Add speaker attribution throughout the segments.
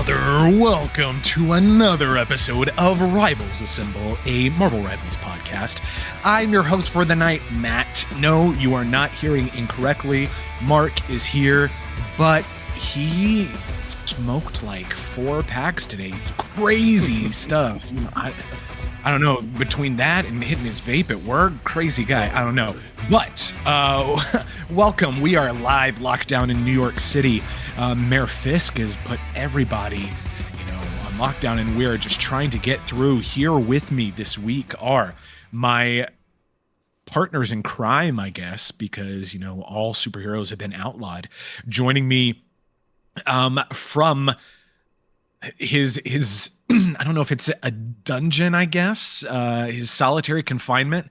Speaker 1: brother. Welcome to another episode of Rivals Assemble, a Marvel Rivals podcast. I'm your host for the night, Matt. No, you are not hearing incorrectly. Mark is here, but he smoked like 4 packs today. Crazy stuff. I don't know, between that and hitting his vape at work, crazy guy, I don't know. But welcome, we are live, locked down in New York City. Mayor Fisk has put everybody, on lockdown, and we are just trying to get through. Here with me this week are my partners in crime, I guess, because, all superheroes have been outlawed. Joining me from his I don't know if it's a dungeon, I guess, his solitary confinement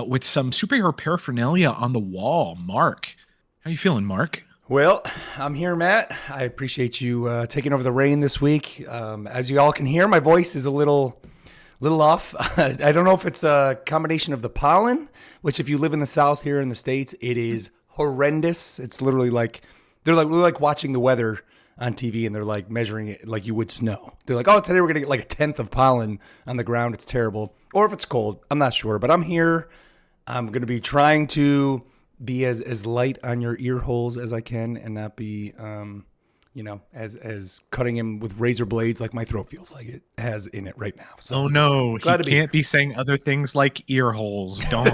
Speaker 1: with some superhero paraphernalia on the wall. Mark, how you feeling, Mark?
Speaker 2: Well, I'm here, Matt. I appreciate you taking over the reign this week. As you all can hear, my voice is a little off. I don't know if it's a combination of the pollen, which if you live in the South here in the States, it is horrendous. It's literally like we're like watching the weather on TV and they're like measuring it like you would snow. They're like, oh, today we're going to get like a 10th of pollen on the ground. It's terrible. Or if it's cold, I'm not sure, but I'm here. I'm going to be trying to be as light on your ear holes as I can and not be, as cutting him with razor blades like my throat feels like it has in it right now. So
Speaker 1: oh no, he can't be saying other things like ear holes. Darn.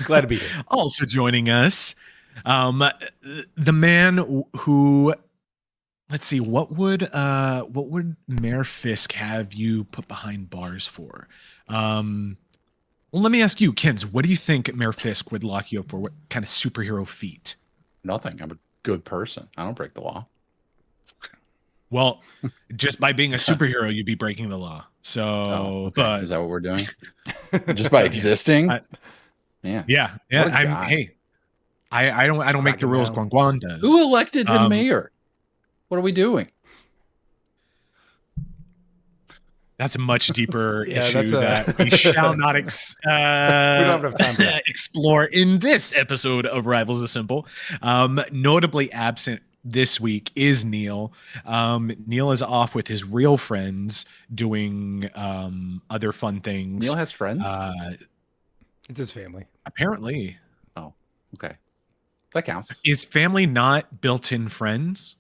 Speaker 2: Glad to be here.
Speaker 1: Also joining us, the man who, let's see, what would Mayor Fisk have you put behind bars for? Well, let me ask you, Kens, what do you think Mayor Fisk would lock you up for? What kind of superhero feat?
Speaker 3: Nothing. I'm a good person. I don't break the law.
Speaker 1: Well, just by being a superhero, you'd be breaking the law. So,
Speaker 3: okay.
Speaker 1: But
Speaker 3: is that what we're doing? Just by existing?
Speaker 1: Yeah. Hey, I don't make the rules. Guan does.
Speaker 3: Who elected him mayor? What are we doing?
Speaker 1: That's a much deeper issue that we shall not
Speaker 2: we don't have enough time to
Speaker 1: explore in this episode of Rivals Assemble. Notably absent this week is Neil. Neil is off with his real friends doing other fun things.
Speaker 3: Neil has friends?
Speaker 2: It's his family.
Speaker 1: Apparently.
Speaker 3: Oh, okay. That counts.
Speaker 1: Is family not built-in friends?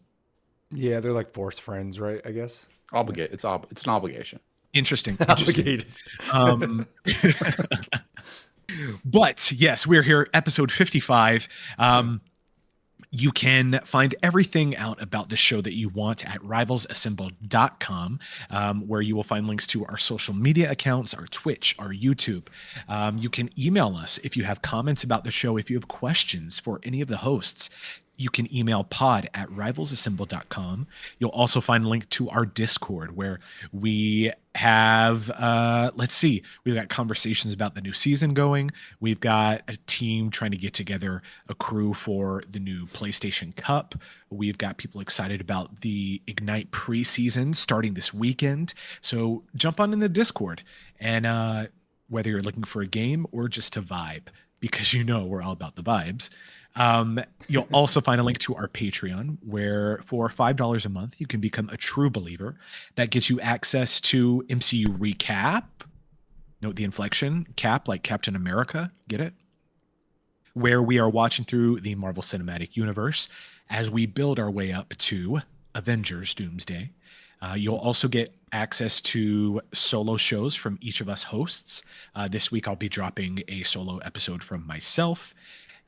Speaker 2: Yeah, they're like forced friends, right? I guess.
Speaker 3: It's an obligation.
Speaker 1: Interesting.
Speaker 2: Obligated.
Speaker 1: But yes, we're here, episode 55. You can find everything out about the show that you want at rivalsassemble.com, where you will find links to our social media accounts, our Twitch, our YouTube. You can email us if you have comments about the show, if you have questions for any of the hosts. You can email pod@rivalsassemble.com. You'll also find a link to our Discord where we have, we've got conversations about the new season going. We've got a team trying to get together a crew for the new PlayStation Cup. We've got people excited about the Ignite preseason starting this weekend. So jump on in the Discord and whether you're looking for a game or just to vibe, because we're all about the vibes. You'll also find a link to our Patreon, where for $5 a month, you can become a true believer. That gets you access to MCU recap. Note the inflection, cap, like Captain America. Get it? Where we are watching through the Marvel Cinematic Universe as we build our way up to Avengers Doomsday. You'll also get access to solo shows from each of us hosts. This week, I'll be dropping a solo episode from myself.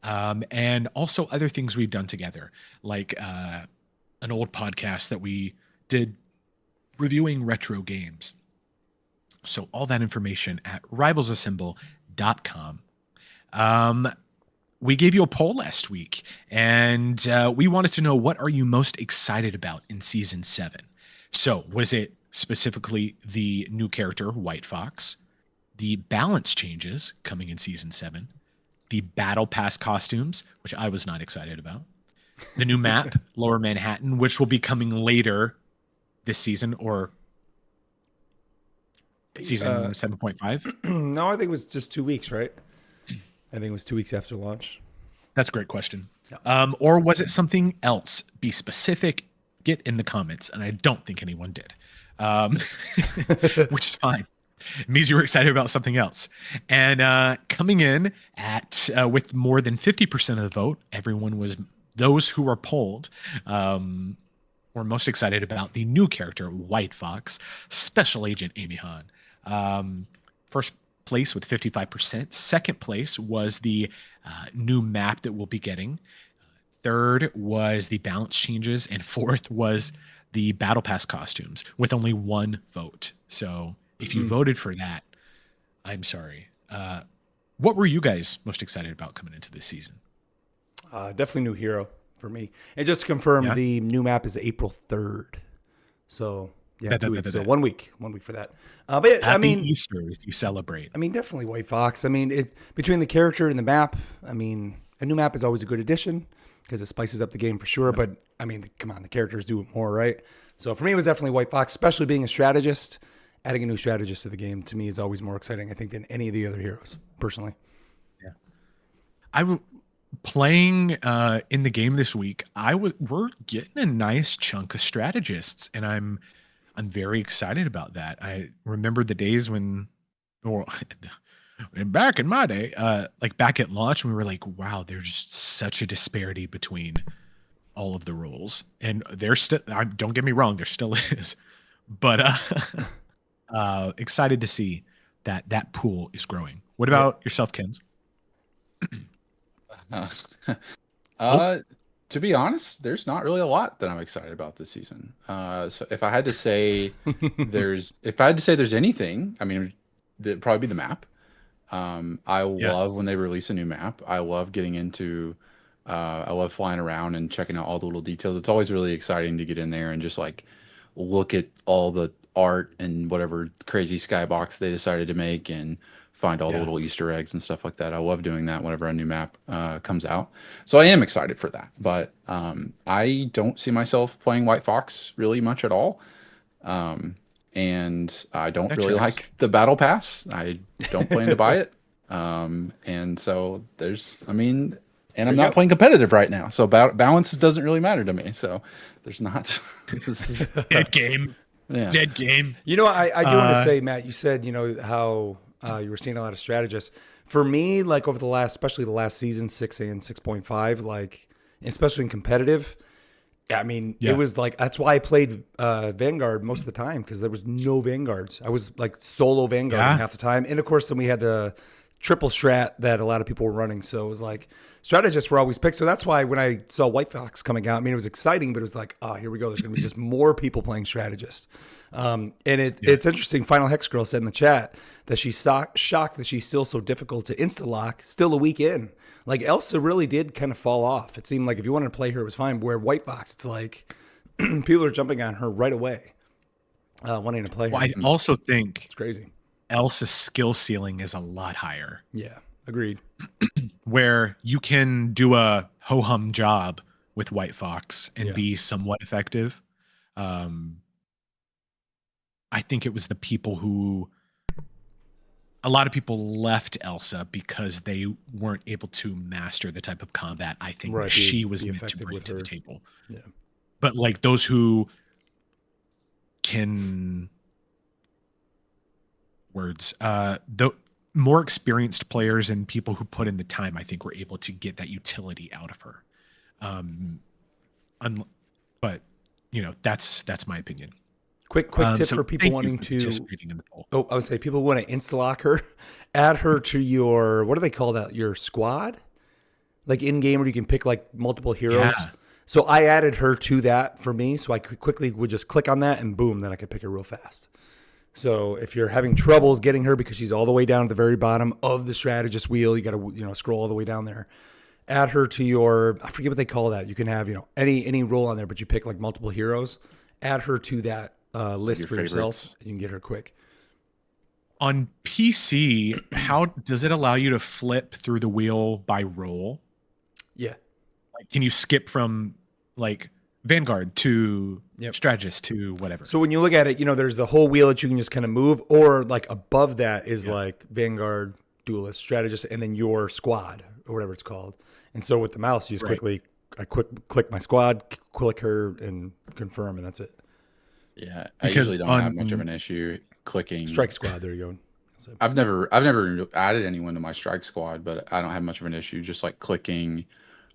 Speaker 1: And also other things we've done together, like an old podcast that we did reviewing retro games. So all that information at rivalsassemble.com. We gave you a poll last week, and we wanted to know, what are you most excited about in season 7? So was it specifically the new character, White Fox, the balance changes coming in season 7, the Battle Pass costumes, which I was not excited about, the new map, Lower Manhattan, which will be coming later this season, or season 7.5?
Speaker 2: No, I think it was just 2 weeks, right? I think it was 2 weeks after launch.
Speaker 1: That's a great question. Or was it something else? Be specific. get in the comments, and I don't think anyone did, which is fine. It means you were excited about something else. And coming in at with more than 50% of the vote, everyone was those who were polled. Were most excited about the new character, White Fox, Special Agent Amy Han. First place with 55%. Second place was the new map that we'll be getting. Third was the balance changes. And fourth was the Battle Pass costumes with only one vote. So if you voted for that, I'm sorry. What were you guys most excited about coming into this season?
Speaker 2: Definitely new hero for me. And just to confirm, the new map is April 3rd. So yeah, 2 weeks. So 1 week for that. But
Speaker 1: Happy
Speaker 2: I mean,
Speaker 1: Easter if you celebrate.
Speaker 2: I mean, definitely White Fox. I mean, between the character and the map, I mean, a new map is always a good addition because it spices up the game for sure. But I mean, come on, the characters do it more, right? So for me, it was definitely White Fox, especially being a strategist. Adding a new strategist to the game to me is always more exciting, I think, than any of the other heroes, personally.
Speaker 1: Yeah. Playing in the game this week, we're getting a nice chunk of strategists, and I'm very excited about that. I remember the days when back in my day, like back at launch, we were like, wow, there's such a disparity between all of the roles. And there's still, don't get me wrong, there still is. But excited to see that pool is growing. What about yourself, Kens?
Speaker 3: To be honest, there's not really a lot that I'm excited about this season. So if I had to say there's anything, I mean, it'd probably be the map. I love when they release a new map. I love getting into, I love flying around and checking out all the little details. It's always really exciting to get in there and just like look at all the art and whatever crazy skybox they decided to make and find all the little Easter eggs and stuff like that. I love doing that whenever a new map comes out. So I am excited for that. But I don't see myself playing White Fox really much at all. And I don't really like the Battle Pass. I don't plan to buy it. And so and I'm not playing competitive right now. So balance doesn't really matter to me. So there's not. This is
Speaker 1: dead game.
Speaker 3: Yeah.
Speaker 1: Dead game.
Speaker 2: You know, I do want to say, Matt, you said, how you were seeing a lot of strategists. For me, like over especially the last season, 6 and 6.5, like especially in competitive, it was like, that's why I played Vanguard most of the time, because there was no Vanguards. I was like solo Vanguard half the time. And of course, then we had the triple strat that a lot of people were running. So it was like strategists were always picked. So that's why when I saw White Fox coming out, it was exciting, but it was like, oh, here we go. There's going to be just more people playing strategist. And it's interesting. Final Hex Girl said in the chat that she's shocked that she's still so difficult to insta-lock still a week in. Like Elsa really did kind of fall off. It seemed like if you wanted to play her, it was fine. Where White Fox, it's like people are jumping on her right away, wanting to play her.
Speaker 1: Well, I also think
Speaker 2: it's crazy.
Speaker 1: Elsa's skill ceiling is a lot higher.
Speaker 2: Yeah, agreed.
Speaker 1: Where you can do a ho-hum job with White Fox and be somewhat effective. I think it was the people who, a lot of people left Elsa because they weren't able to master the type of combat I think she was meant to bring to the table.
Speaker 2: Yeah.
Speaker 1: But like those who can the more experienced players and people who put in the time, I think were able to get that utility out of her. But that's my opinion.
Speaker 2: Quick tip for people wanting to participating in the poll. Oh, I would say people want to insta-lock her, add her to your, what do they call that? Your squad? Like in game where you can pick like multiple heroes. Yeah. So I added her to that for me. So I quickly would just click on that and boom, then I could pick her real fast. So if you're having trouble getting her because she's all the way down at the very bottom of the strategist wheel, you got to scroll all the way down there. Add her to your, I forget what they call that. You can have any role on there, but you pick like multiple heroes. Add her to that list for yourself. You can get her quick.
Speaker 1: On PC, how does it allow you to flip through the wheel by role?
Speaker 2: Yeah.
Speaker 1: Like, can you skip from like Vanguard to strategist to whatever?
Speaker 2: So when you look at it, there's the whole wheel that you can just kind of move, or like above that is like Vanguard, duelist, strategist, and then your squad or whatever it's called. And so with the mouse, you just click my squad, click her, and confirm, and that's it.
Speaker 3: Yeah, I
Speaker 1: Because
Speaker 3: usually don't have much of an issue clicking.
Speaker 2: Strike squad. There you go. So,
Speaker 3: I've never added anyone to my strike squad, but I don't have much of an issue just like clicking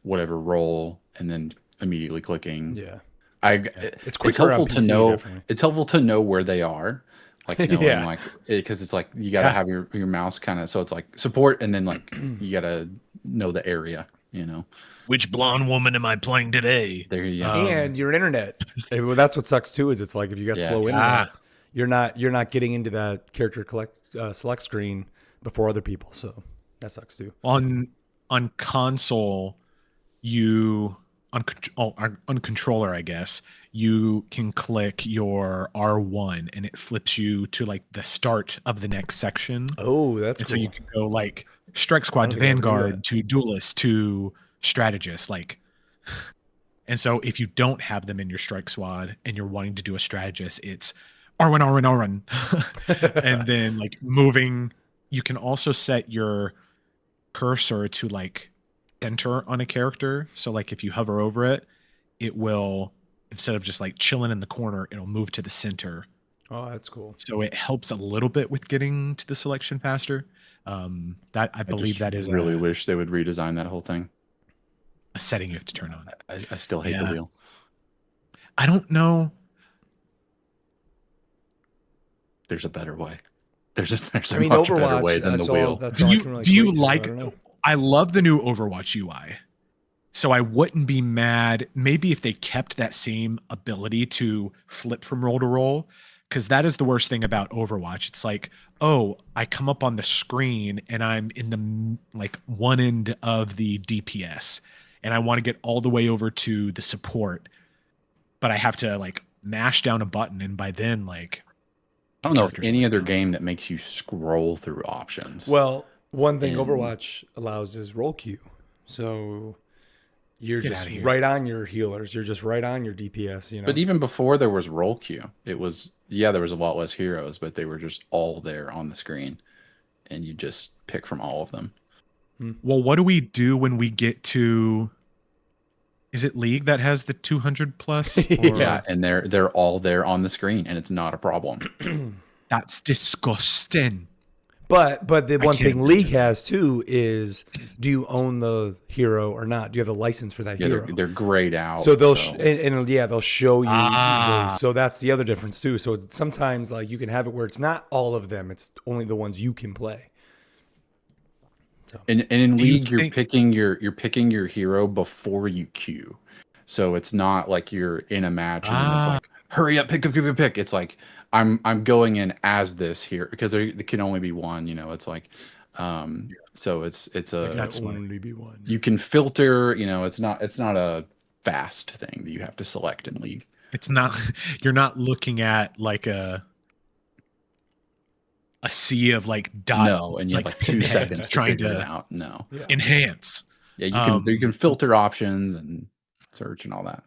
Speaker 3: whatever role and then immediately clicking.
Speaker 2: yeah.
Speaker 3: It's
Speaker 2: quicker on
Speaker 3: helpful to
Speaker 2: PC,
Speaker 3: know
Speaker 2: definitely.
Speaker 3: it's helpful to know where they are. Like knowing
Speaker 2: Yeah.
Speaker 3: like because it's like you gotta
Speaker 1: Yeah.
Speaker 3: have your mouse kind of so it's like support and then like you gotta know the area, you know.
Speaker 1: Which blonde woman am I playing today?
Speaker 3: There you go.
Speaker 2: And your internet. Well, that's what sucks too. Is it's like if you got
Speaker 3: Yeah.
Speaker 2: slow internet, you're not getting into that character select screen before other people. So that sucks too.
Speaker 1: On console, you on controller, I guess you can click your R1 and it flips you to like the start of the next section.
Speaker 2: Oh, that's
Speaker 1: And
Speaker 2: cool.
Speaker 1: so you can go like strike squad to
Speaker 2: think I ever knew
Speaker 1: vanguard
Speaker 2: that.
Speaker 1: to duelist to strategist, like. And so if you don't have them in your strike squad and you're wanting to do a strategist, it's R1, R1, R1. And then like moving, you can also set your cursor to like center on a character. So like if you hover over it, it will, instead of just like chilling in the corner, it'll move to the center.
Speaker 2: Oh, that's cool.
Speaker 1: So it helps a little bit with getting to the selection faster. That I believe
Speaker 3: just
Speaker 1: that is
Speaker 3: really wish they would redesign that whole thing.
Speaker 1: a setting you have to turn on.
Speaker 3: I still hate the
Speaker 1: Yeah.
Speaker 3: wheel.
Speaker 1: I don't know.
Speaker 3: There's a better way. There's a
Speaker 2: I mean,
Speaker 3: much better
Speaker 2: Overwatch.
Speaker 3: way than the
Speaker 2: That's
Speaker 3: wheel.
Speaker 2: all. That's
Speaker 1: Do
Speaker 2: all I
Speaker 1: you
Speaker 2: can really
Speaker 1: do you
Speaker 2: equate to,
Speaker 1: like?
Speaker 2: I don't know.
Speaker 1: I love the new Overwatch UI. So I wouldn't be mad maybe if they kept that same ability to flip from role to role, because that is the worst thing about Overwatch. It's like, oh, I come up on the screen and I'm in the like one end of the DPS and I want to get all the way over to the support, but I have to like mash down a button, and by then like
Speaker 3: I don't know of
Speaker 1: characters
Speaker 3: any
Speaker 1: are
Speaker 3: other
Speaker 1: gone.
Speaker 3: game that makes you scroll through options.
Speaker 2: Well, one thing
Speaker 3: And-
Speaker 2: Overwatch allows is roll queue. So you're
Speaker 1: Get
Speaker 2: just
Speaker 1: outta here.
Speaker 2: right on your healers. You're just right on your DPS. You know.
Speaker 3: But even before there was roll queue, it was there was a lot less heroes, but they were just all there on the screen, and you just pick from all of them.
Speaker 1: Well, what do we do when we get to? Is it League that has the 200 plus? Or-
Speaker 3: Yeah, and they're all there on the screen, and it's not a problem.
Speaker 1: That's disgusting.
Speaker 2: But the one
Speaker 1: can't
Speaker 2: thing League has too is, do you own the hero or not? Do you have the license for that
Speaker 3: Yeah,
Speaker 2: hero?
Speaker 3: they're grayed out.
Speaker 2: So they'll and yeah, they'll show you
Speaker 1: Ah.
Speaker 2: usually. So that's the other difference too. So sometimes like you can have it where it's not all of them; it's only the ones you can play.
Speaker 3: and in
Speaker 1: Do you
Speaker 3: League, you're
Speaker 1: think-
Speaker 3: picking your hero before you queue. So it's not like you're in a match and it's like, hurry up, pick. It's like I'm going in as this here because there can only be one. You know, it's like, so it's a
Speaker 1: That's smart.
Speaker 2: only be one.
Speaker 3: you can filter. You know, it's not a fast thing that you have to select in League.
Speaker 1: It's not. You're not looking at like a sea of like dot.
Speaker 3: No, and you have like 2
Speaker 1: pinheads
Speaker 3: seconds to
Speaker 1: trying
Speaker 3: figure it
Speaker 1: to
Speaker 3: out. No,
Speaker 1: enhance.
Speaker 3: yeah, you can filter options and search and all that.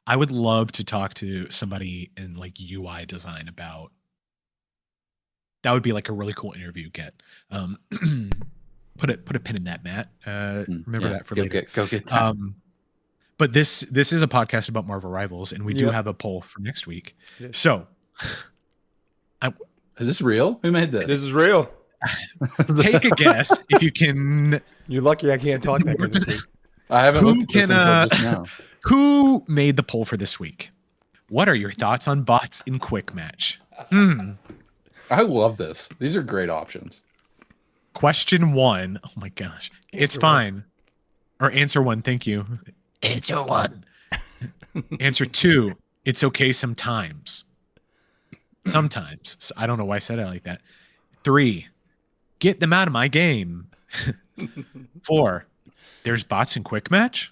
Speaker 1: I would love to talk to somebody in like UI design about. That would be like a really cool interview. Put a pin in that, Matt. Remember
Speaker 3: Yeah,
Speaker 1: that for
Speaker 3: go
Speaker 1: later.
Speaker 3: Go get that.
Speaker 1: But this is a podcast about Marvel Rivals, and we do
Speaker 2: Yep.
Speaker 1: have a poll for next week.
Speaker 2: It is.
Speaker 1: So
Speaker 3: Is this real? Who made this?
Speaker 2: This is real.
Speaker 1: take a guess if you can.
Speaker 2: You're lucky I can't talk that good this week.
Speaker 3: I haven't
Speaker 1: Who
Speaker 3: looked at this
Speaker 1: can,
Speaker 3: until just now.
Speaker 1: Who made the poll for this week? What are your thoughts on bots in Quick Match?
Speaker 3: I love this. These are great options.
Speaker 1: Question 1. Oh my gosh. It's
Speaker 2: Answer
Speaker 1: fine. Or answer 1. Thank you. Answer 1. Answer 2. It's okay sometimes. Sometimes. So I don't know why I said it like that. 3. Get them out of my game. 4. There's bots in Quick Match.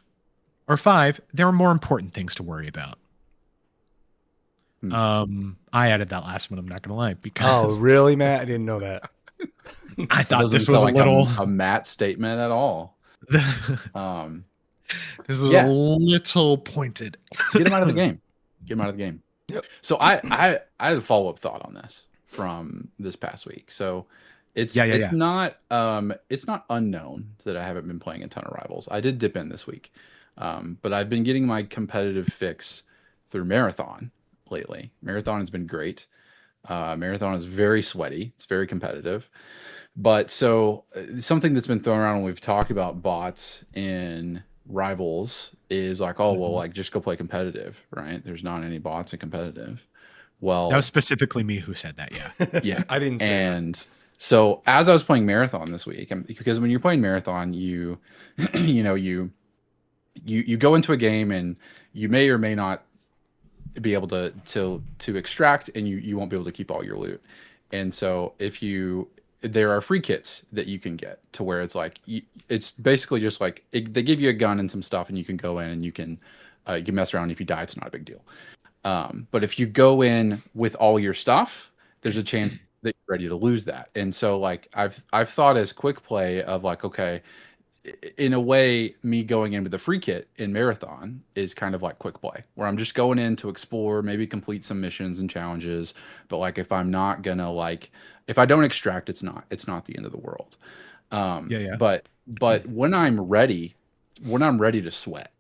Speaker 1: Or 5. There are more important things to worry about. I added that last one. I'm not gonna lie
Speaker 2: Oh,
Speaker 1: because
Speaker 2: really, Matt? I didn't know that.
Speaker 1: I
Speaker 3: It
Speaker 1: thought
Speaker 3: doesn't
Speaker 1: this was a
Speaker 3: sound like
Speaker 1: little.
Speaker 3: a Matt statement at all.
Speaker 1: This was
Speaker 3: Yeah.
Speaker 1: a little pointed.
Speaker 3: Get him out of the game. Get him out of the game.
Speaker 2: Yep.
Speaker 3: So I had a follow up thought on this from this past week. So it's
Speaker 1: Yeah.
Speaker 3: not unknown that I haven't been playing a ton of Rivals. I did dip in this week, but I've been getting my competitive fix through Marathon lately. Marathon has been great. Marathon is very sweaty. It's very competitive. But so something that's been thrown around when we've talked about bots in Rivals is like, oh, well, like just go play competitive, right? There's not any bots in competitive. Well,
Speaker 1: That was specifically me who said that. Yeah.
Speaker 3: yeah.
Speaker 2: I didn't say that.
Speaker 3: And so as I was playing Marathon this week, because when you're playing Marathon, you you go into a game and you may or may not be able to extract, and you won't be able to keep all your loot. And so there are free kits that you can get to where it's like it's basically just like they give you a gun and some stuff, and you can go in and you can mess around. If you die, it's not a big deal. But if you go in with all your stuff, there's a chance that you're ready to lose that. And so like I've thought as quick play of like, okay, in a way, me going in with the free kit in Marathon is kind of like quick play, where I'm just going in to explore, maybe complete some missions and challenges. But like, if I'm not gonna like, if I don't extract, it's not the end of the world.
Speaker 1: Yeah.
Speaker 3: But when I'm ready to sweat,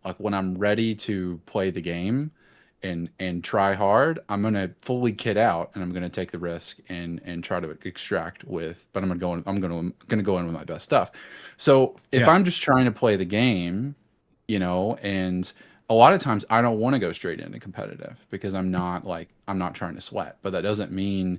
Speaker 3: like when I'm ready to play the game and try hard, I'm gonna fully kit out and I'm gonna take the risk and try to extract with. But I'm gonna go in with my best stuff. So if I'm just trying to play the game, and a lot of times I don't want to go straight into competitive because I'm not trying to sweat. But that doesn't mean,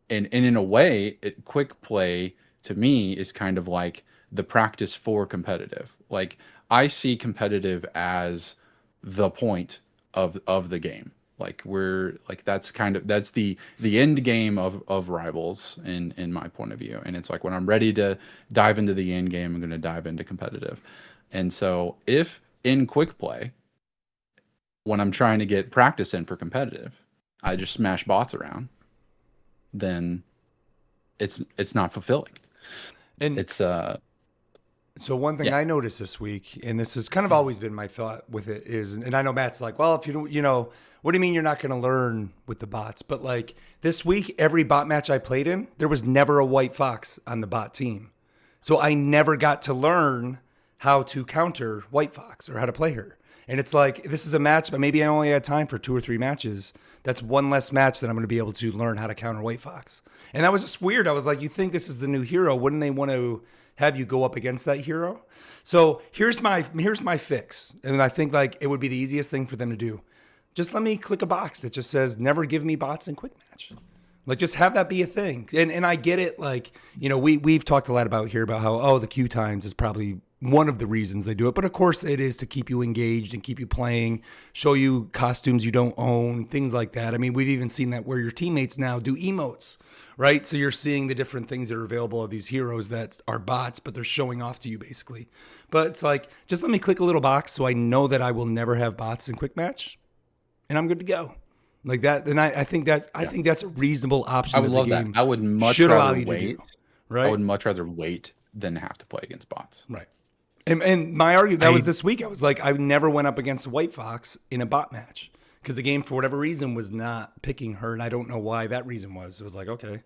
Speaker 3: and in a way, quick play to me is kind of like the practice for competitive. Like I see competitive as the point of the game. Like that's the end game of Rivals in my point of view. And it's like when I'm ready to dive into the end game, I'm going to dive into competitive. And so if in quick play, when I'm trying to get practice in for competitive, I just smash bots around, then it's not fulfilling.
Speaker 2: And
Speaker 3: it's
Speaker 2: So one thing I noticed this week, and this has kind of always been my thought with it, is, and I know Matt's like, well, if you don't, what do you mean you're not going to learn with the bots? But like this week, every bot match I played in, there was never a white fox on the bot team. So I never got to learn how to counter white fox or how to play her. And it's like, this is a match, but maybe I only had time for 2 or 3 matches. That's one less match that I'm going to be able to learn how to counter white fox. And that was just weird. I was like, you think this is the new hero? Wouldn't they want to have you go up against that hero? So here's my fix. And I think like it would be the easiest thing for them to do. Just let me click a box that just says, never give me bots in quick match. Like just have that be a thing. And I get it. Like, we've talked a lot about how, the queue times is probably one of the reasons they do it. But of course it is to keep you engaged and keep you playing, show you costumes you don't own, things like that. I mean, we've even seen that where your teammates now do emotes, right? So you're seeing the different things that are available of these heroes that are bots, but they're showing off to you basically. But it's like, just let me click a little box so I know that I will never have bots in quick match and I'm good to go. Like that. And I think that's a reasonable option.
Speaker 3: I would love that. I would much rather wait.
Speaker 2: Right.
Speaker 3: I would much rather wait than have to play against bots.
Speaker 2: Right. And my argument was this week. I was like, I never went up against White Fox in a bot match because the game, for whatever reason, was not picking her. And I don't know why that reason was. It was like, okay,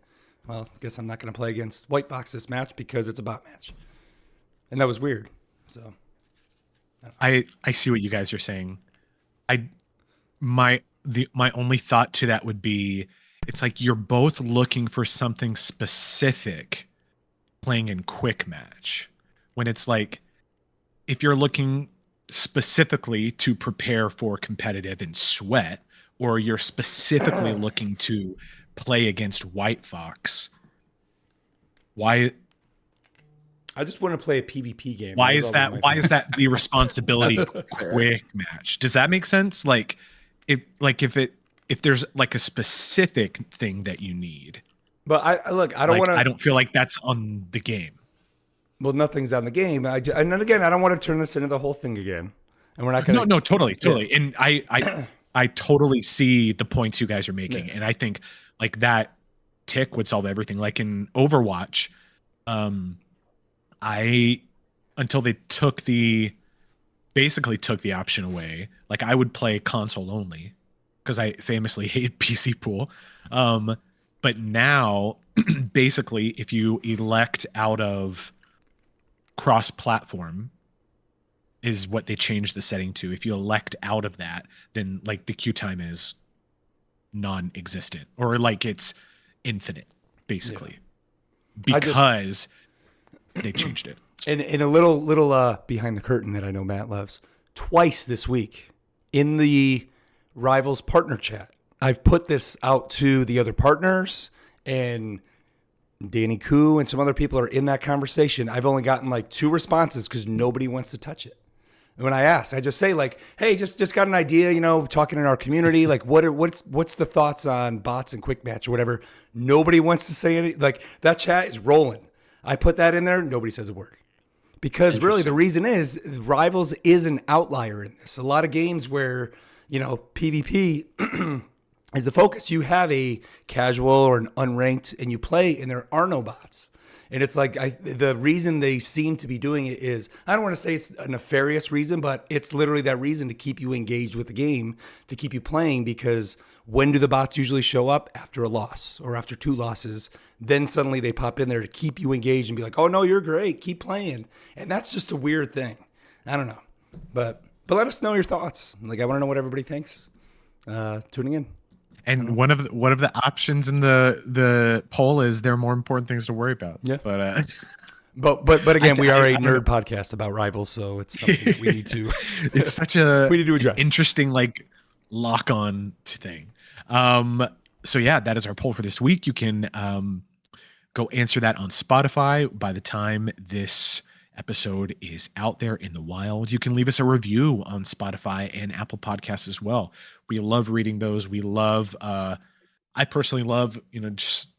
Speaker 2: well, I guess I'm not going to play against White Fox this match because it's a bot match. And that was weird. So
Speaker 1: I see what you guys are saying. My only thought to that would be, it's like you're both looking for something specific playing in quick match, when it's like, if you're looking specifically to prepare for competitive and sweat, or you're specifically looking to play against White Fox, why?
Speaker 2: I just want to play a PvP game.
Speaker 1: Why is that the responsibility of quick match? Does that make sense? Like, if there's like a specific thing that you need.
Speaker 2: But I don't want to.
Speaker 1: I don't feel like that's on the game.
Speaker 2: Well, nothing's on the game. And then again, I don't want to turn this into the whole thing again. And we're not going to.
Speaker 1: No, totally. Yeah. And I totally see the points you guys are making. Yeah. And I think like that tick would solve everything. Like in Overwatch, until they basically took the option away, like I would play console only because I famously hate PC pool. But now basically if you elect out of cross-platform, is what they changed the setting to. If you elect out of that, then like the queue time is non-existent, or like it's infinite, basically, because they changed it.
Speaker 2: And a little behind the curtain that I know Matt loves. Twice this week in the Rivals partner chat, I've put this out to the other partners, and Danny Koo and some other people are in that conversation. I've only gotten like 2 responses because nobody wants to touch it. And when I ask, I just say like, "Hey, just got an idea, you know, talking in our community. Like, what's the thoughts on bots and quick match or whatever?" Nobody wants to say anything. Like that chat is rolling. I put that in there. Nobody says a word. Because really the reason is Rivals is an outlier in this. A lot of games where, you know, PvP is the focus. You have a casual or an unranked and you play and there are no bots. And it's like the reason they seem to be doing it is, I don't want to say it's a nefarious reason, but it's literally that reason to keep you engaged with the game, to keep you playing, because when do the bots usually show up? After a loss or after 2 losses. Then suddenly they pop in there to keep you engaged and be like, "Oh no, you're great. Keep playing." And that's just a weird thing. I don't know. But let us know your thoughts. Like, I want to know what everybody thinks. Tuning in.
Speaker 1: And one of the options in the poll is there are more important things to worry about.
Speaker 2: Yeah.
Speaker 1: But
Speaker 2: again, we are a nerd podcast about Rivals, so it's something that we need to.
Speaker 1: It's such a
Speaker 2: we need to address.
Speaker 1: Interesting like lock on thing. So yeah, that is our poll for this week. You can go answer that on Spotify. By the time this episode is out there in the wild, you can leave us a review on Spotify and Apple Podcasts as well. We love reading those. We love, I personally love, you know, just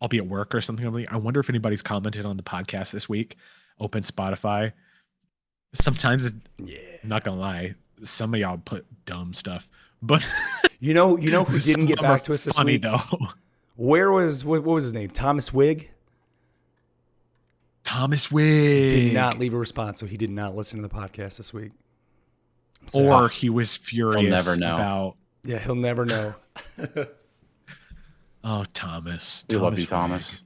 Speaker 1: I'll be at work or something. I wonder if anybody's commented on the podcast this week. Open Spotify. Sometimes, I'm not gonna lie, some of y'all put dumb stuff, but
Speaker 2: you know who didn't get back to us this week?
Speaker 1: Though.
Speaker 2: What was his name? Thomas Wigg.
Speaker 1: Thomas Wigg
Speaker 2: did not leave a response, so he did not listen to the podcast this week.
Speaker 1: Or he was furious
Speaker 3: He'll never know.
Speaker 1: about.
Speaker 2: Yeah, he'll never know.
Speaker 1: Oh, Thomas.
Speaker 3: We love you,
Speaker 1: Wigg.
Speaker 3: Thomas.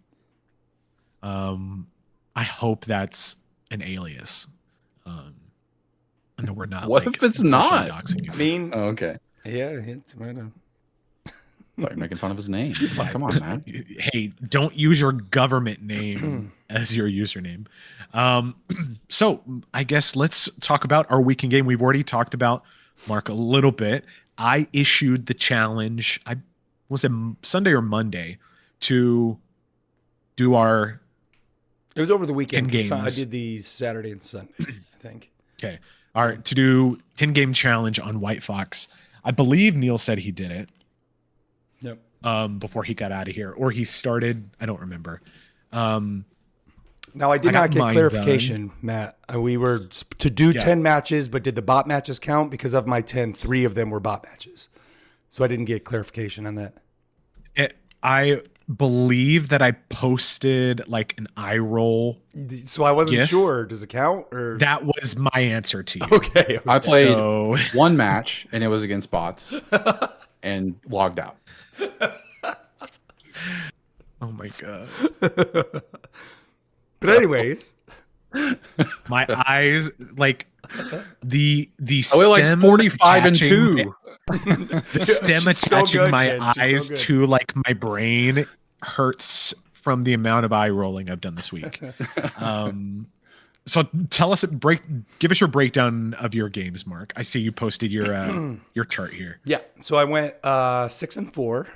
Speaker 1: I hope that's an alias. And that we're not.
Speaker 3: What
Speaker 1: like,
Speaker 3: if it's not?
Speaker 1: doxing you.
Speaker 2: I mean,
Speaker 3: Oh, okay.
Speaker 2: yeah, it's right now.
Speaker 3: I thought you were making fun of his name. Come on, man.
Speaker 1: Hey, don't use your government name as your username. So I guess let's talk about our weekend game. We've already talked about Mark a little bit. I issued the challenge. Was it Sunday or Monday to do our.
Speaker 2: It was over the weekend.
Speaker 1: 10 games.
Speaker 2: I did the Saturday and Sunday, I think.
Speaker 1: Okay. All right. To do 10 game challenge on White Fox. I believe Neil said he did it.
Speaker 2: Yep.
Speaker 1: Before he got out of here, or he started. I don't remember.
Speaker 2: Now I did not get clarification, Matt. We were to do 10 matches, but did the bot matches count? Because of my 10, 3 of them were bot matches. So I didn't get clarification on that.
Speaker 1: I believe that I posted like an eye roll.
Speaker 2: So I wasn't
Speaker 1: GIF.
Speaker 2: sure. Does it count? Or
Speaker 1: That was my answer to you.
Speaker 2: okay.
Speaker 3: I played
Speaker 1: So-
Speaker 3: one match, and it was against bots, and logged out.
Speaker 1: Oh my god.
Speaker 2: But anyways,
Speaker 1: My eyes, like the
Speaker 3: I went like
Speaker 1: stem
Speaker 3: 45 and
Speaker 1: attaching-
Speaker 3: 2.
Speaker 1: The stem
Speaker 2: She's so
Speaker 1: attaching
Speaker 2: good,
Speaker 1: my
Speaker 2: Ken. She's so
Speaker 1: eyes
Speaker 2: good.
Speaker 1: to like my brain hurts from the amount of eye rolling I've done this week. So tell us, give us your breakdown of your games, Mark. I see you posted your chart here.
Speaker 2: yeah. So I went 6 and 4.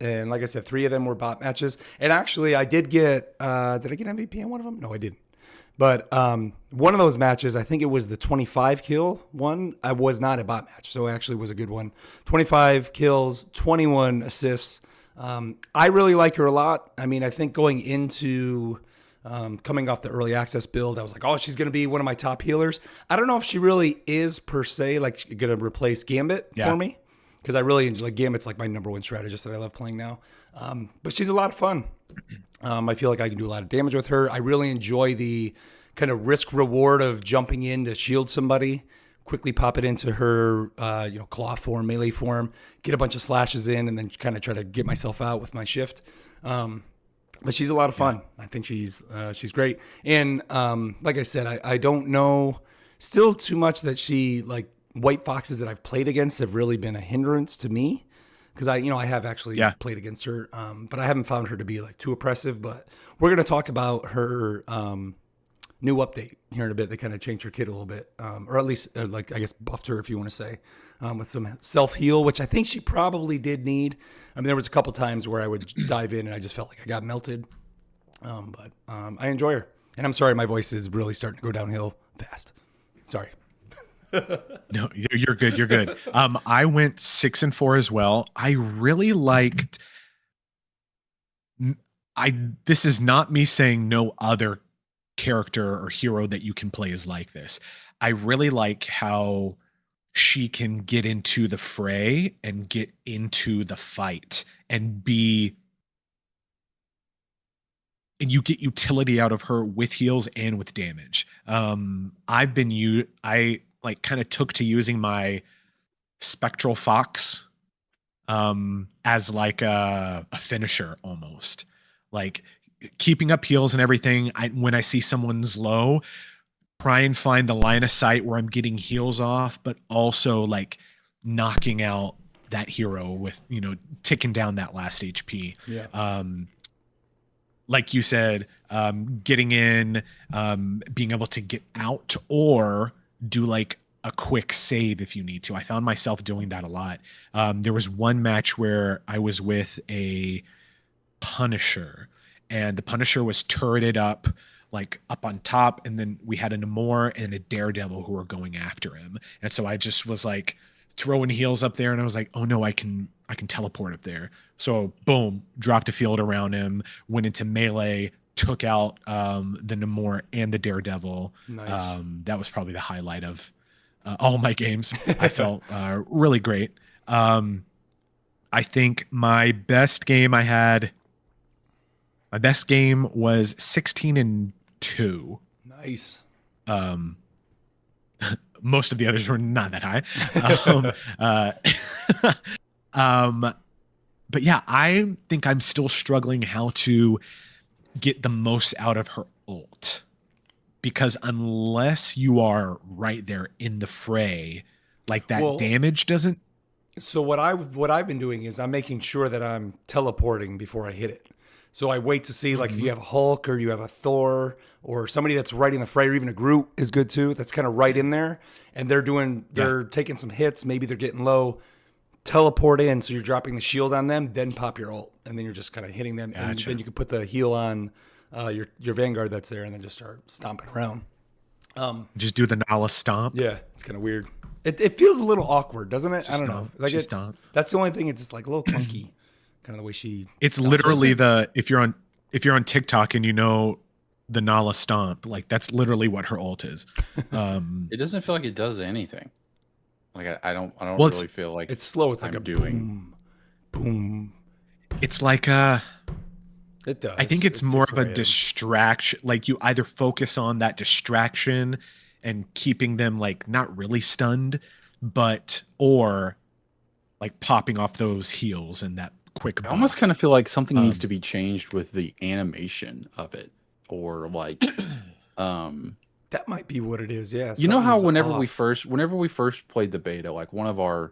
Speaker 2: And like I said, 3 of them were bot matches. And actually, I did get, did I get MVP in one of them? No, I didn't. But one of those matches, I think it was the 25 kill one. I was not a bot match, so it actually was a good one. 25 kills, 21 assists. I really like her a lot. I mean, I think going into coming off the early access build, I was like, oh, she's going to be one of my top healers. I don't know if she really is per se like going to replace Gambit for me, because I really enjoy Gambit's like my number one strategist that I love playing now. But she's a lot of fun. I feel like I can do a lot of damage with her. I really enjoy the kind of risk reward of jumping in to shield somebody, quickly pop it into her, claw form, melee form, get a bunch of slashes in, and then kind of try to get myself out with my shift. But she's a lot of fun. I think she's great. And like I said, I don't know Still too much that she, like, white foxes that I've played against have really been a hindrance to me. Because I have actually
Speaker 1: Yeah.
Speaker 2: played against her, but I haven't found her to be like too oppressive. But we're gonna talk about her new update here in a bit. They kind of changed her kit a little bit, or at least like I guess buffed her, if you want to say, with some self heal, which I think she probably did need. I mean, there was a couple times where I would dive in and I just felt like I got melted. But I enjoy her, and I'm sorry my voice is really starting to go downhill fast. Sorry.
Speaker 1: No, you're good. You're good. I went 6-4 as well. I really liked. This is not me saying no other character or hero that you can play is like this. I really like how she can get into the fray and get into the fight and you get utility out of her with heals and with damage. I like kind of took to using my Spectral Fox as like a finisher almost. Like keeping up heals and everything. When I see someone's low, try and find the line of sight where I'm getting heals off, but also like knocking out that hero with, ticking down that last HP.
Speaker 2: Yeah.
Speaker 1: Like you said, getting in, being able to get out or do like a quick save if you need to. I found myself doing that a lot. There was one match where I was with a Punisher, and the Punisher was turreted up, like up on top, and then we had a Namor and a Daredevil who were going after him. And so I just was like throwing heals up there, and I was like, oh no, I can teleport up there. So boom, dropped a field around him, went into melee, took out the Namor and the Daredevil.
Speaker 2: Nice.
Speaker 1: That was probably the highlight of all my games. I felt really great. I think my best game was 16-2.
Speaker 2: Nice.
Speaker 1: Most of the others were not that high. But yeah, I think I'm still struggling how to get the most out of her ult, because unless you are right there in the fray, like that damage doesn't.
Speaker 2: So what I've been doing is I'm making sure that I'm teleporting before I hit it. So I wait to see, like, if you have a Hulk or you have a Thor or somebody that's right in the fray, or even a Groot is good too. That's kind of right in there, and they're taking some hits. Maybe they're getting low. Teleport in, so you're dropping the shield on them, then pop your ult, and then you're just kind of hitting them, and then you can put the heal on your Vanguard that's there, and then just start stomping around.
Speaker 1: Just do the Nala stomp.
Speaker 2: Yeah, it's kind of weird. It feels a little awkward, doesn't it? I don't know. Like
Speaker 1: stomp.
Speaker 2: That's the only thing. It's just like a little clunky, kind of the way she.
Speaker 1: It's literally if you're on TikTok and the Nala stomp, like that's literally what her ult is.
Speaker 3: It doesn't feel like it does anything. Like I don't
Speaker 1: Well,
Speaker 3: really feel like
Speaker 2: it's slow. It's like
Speaker 3: I'm
Speaker 2: a
Speaker 3: doing.
Speaker 2: boom.
Speaker 1: It's like
Speaker 2: It does.
Speaker 1: I think it's more of a distraction. Like you either focus on that distraction and keeping them like not really stunned, or like popping off those heals and that quick.
Speaker 3: I almost kind of feel like something needs to be changed with the animation of it, or like,
Speaker 2: that might be what it is. Yeah.
Speaker 3: You know how whenever we first played the beta, like one of our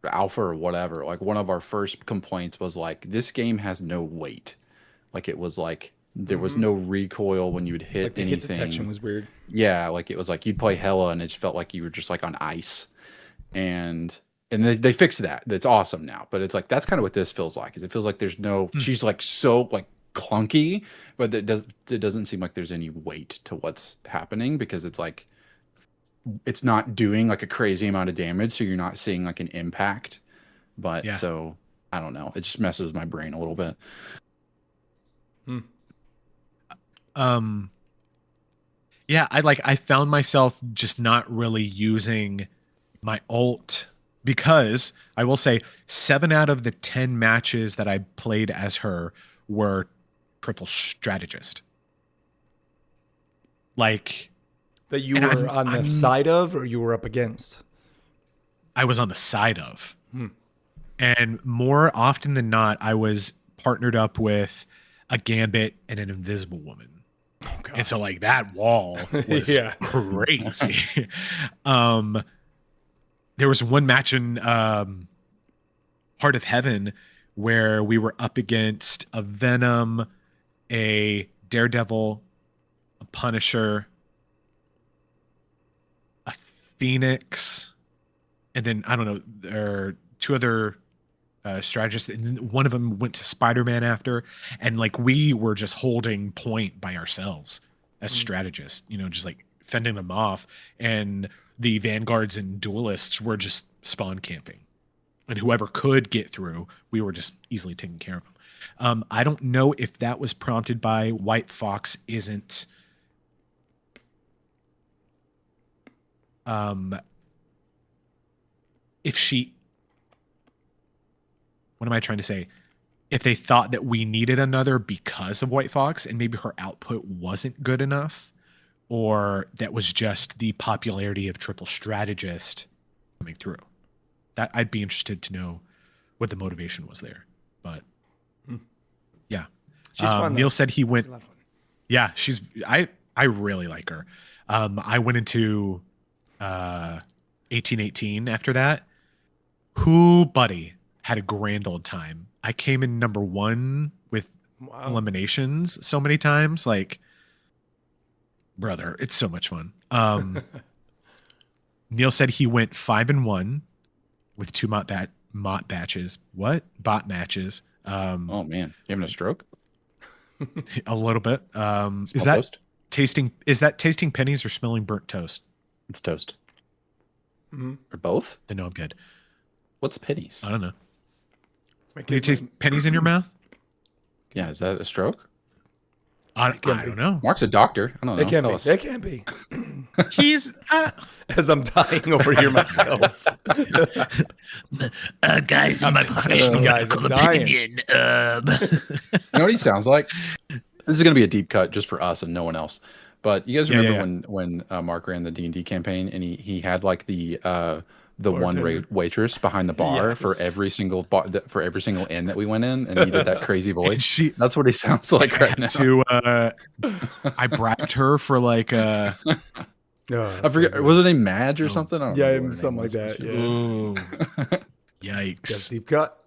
Speaker 3: alpha or whatever, like one of our first complaints was like, this game has no weight. Like it was like there was no recoil when you would hit
Speaker 2: like the
Speaker 3: anything.
Speaker 2: Hit detection was weird.
Speaker 3: Yeah, like it was like you'd play Hela and it just felt like you were just like on ice. And they fixed that. That's awesome now. But it's like that's kind of what this feels like. Is it feels like there's no she's like so like clunky, but it doesn't seem like there's any weight to what's happening, because it's like it's not doing like a crazy amount of damage, so you're not seeing like an impact. But so I don't know. It just messes with my brain a little bit.
Speaker 1: Yeah, I found myself just not really using my ult, because I will say 7 out of the 10 matches that I played as her were triple strategist. Like
Speaker 2: that you were on the side of, or you were up against?
Speaker 1: I was on the side of. And more often than not, I was partnered up with a Gambit and an Invisible Woman. And so like that wall was
Speaker 2: Yeah.
Speaker 1: crazy. There was one match in Heart of Heaven where we were up against a Venom, a Daredevil, a Punisher, a Phoenix, and then I don't know, there are two other strategists, and one of them went to Spider-Man after, and like we were just holding point by ourselves as strategists, just like fending them off, and the vanguards and duelists were just spawn camping, and whoever could get through, we were just easily taking care of them. I don't know if that was prompted by White Fox isn't if she, what am I trying to say? If they thought that we needed another because of White Fox and maybe her output wasn't good enough, or that was just the popularity of Triple Strategist coming through. That I'd be interested to know what the motivation was there. But yeah.
Speaker 2: She's fun,
Speaker 1: Neil
Speaker 2: though.
Speaker 1: said he went.
Speaker 2: She's a lot of fun.
Speaker 1: Yeah, I really like her. I went into 1818 after that. Who, buddy, had a grand old time. I came in number 1 with
Speaker 2: Wow.
Speaker 1: eliminations so many times. Like, brother, it's so much fun. Neil said he went 5-1 with 2 bot batches. What? Bot matches.
Speaker 3: Oh man, you having a stroke?
Speaker 1: A little bit.
Speaker 3: Smell
Speaker 1: Is that
Speaker 3: toast?
Speaker 1: tasting pennies or smelling burnt toast?
Speaker 3: It's toast.
Speaker 2: Mhm.
Speaker 3: Or both?
Speaker 1: Then no, I'm good.
Speaker 3: What's pennies?
Speaker 1: I don't know.
Speaker 2: My
Speaker 1: Do you
Speaker 2: kid-
Speaker 1: taste pennies in your mouth?
Speaker 3: Yeah, is that a stroke?
Speaker 1: I
Speaker 2: can be.
Speaker 1: don't know.
Speaker 3: Mark's a doctor. I don't know.
Speaker 2: It can
Speaker 3: Tell
Speaker 2: be.
Speaker 3: us.
Speaker 2: It can be.
Speaker 1: He's
Speaker 2: As I'm dying over here myself.
Speaker 1: guys,
Speaker 2: I'm
Speaker 1: my
Speaker 2: just-
Speaker 1: professional
Speaker 2: guys, I'm
Speaker 1: medical
Speaker 2: dying.
Speaker 1: opinion.
Speaker 3: You know what he sounds like? This is gonna be a deep cut just for us and no one else. But you guys
Speaker 1: Yeah,
Speaker 3: remember when Mark ran the D&D campaign and he had like the one
Speaker 2: Bartender.
Speaker 3: waitress behind the bar for
Speaker 2: Yes.
Speaker 3: every single bar for every single inn that we went in, and he did that crazy voice.
Speaker 1: She
Speaker 3: That's what he sounds like right now.
Speaker 1: I bribed her for like
Speaker 2: Oh,
Speaker 3: I forget. Was her name Madge or
Speaker 1: Oh.
Speaker 3: something? I don't
Speaker 2: Yeah,
Speaker 3: remember what her
Speaker 2: something
Speaker 3: name
Speaker 2: like
Speaker 3: was.
Speaker 2: that. Yeah.
Speaker 1: ooh,
Speaker 2: Got
Speaker 1: yikes.
Speaker 2: a deep cut.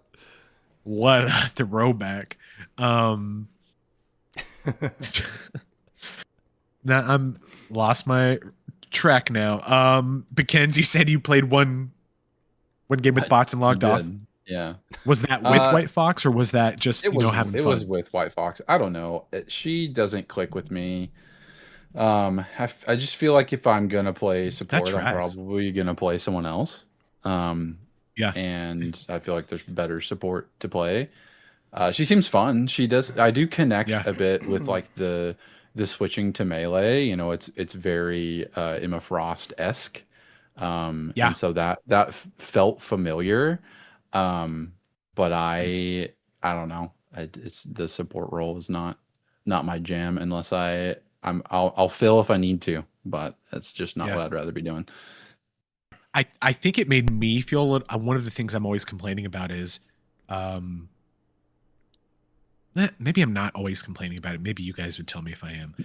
Speaker 1: What a throwback. Now I'm lost my track now. Bekens, you said you played one game with bots and
Speaker 3: He
Speaker 1: logged off.
Speaker 3: did. Yeah.
Speaker 1: Was that with
Speaker 3: Uh,
Speaker 1: White Fox or was that just
Speaker 3: It was
Speaker 1: having
Speaker 3: it
Speaker 1: fun?
Speaker 3: was with White Fox. I don't know. She doesn't click with me. I just feel like if I'm gonna play support, I'm
Speaker 1: tracks.
Speaker 3: probably gonna play someone else.
Speaker 1: Yeah.
Speaker 3: And I feel like there's better support to play. She seems fun. She does. I do connect
Speaker 1: Yeah.
Speaker 3: a bit with like the switching to melee. You know, it's very Emma Frost esque.
Speaker 1: Yeah.
Speaker 3: And so that felt familiar. But I don't know. It's the support role is not my jam unless I'll fill if I need to, but it's just not
Speaker 1: Yeah.
Speaker 3: what I'd rather be doing.
Speaker 1: I think it made me feel a little, one of the things I'm always complaining about is maybe I'm not always complaining about it. Maybe you guys would tell me if I am.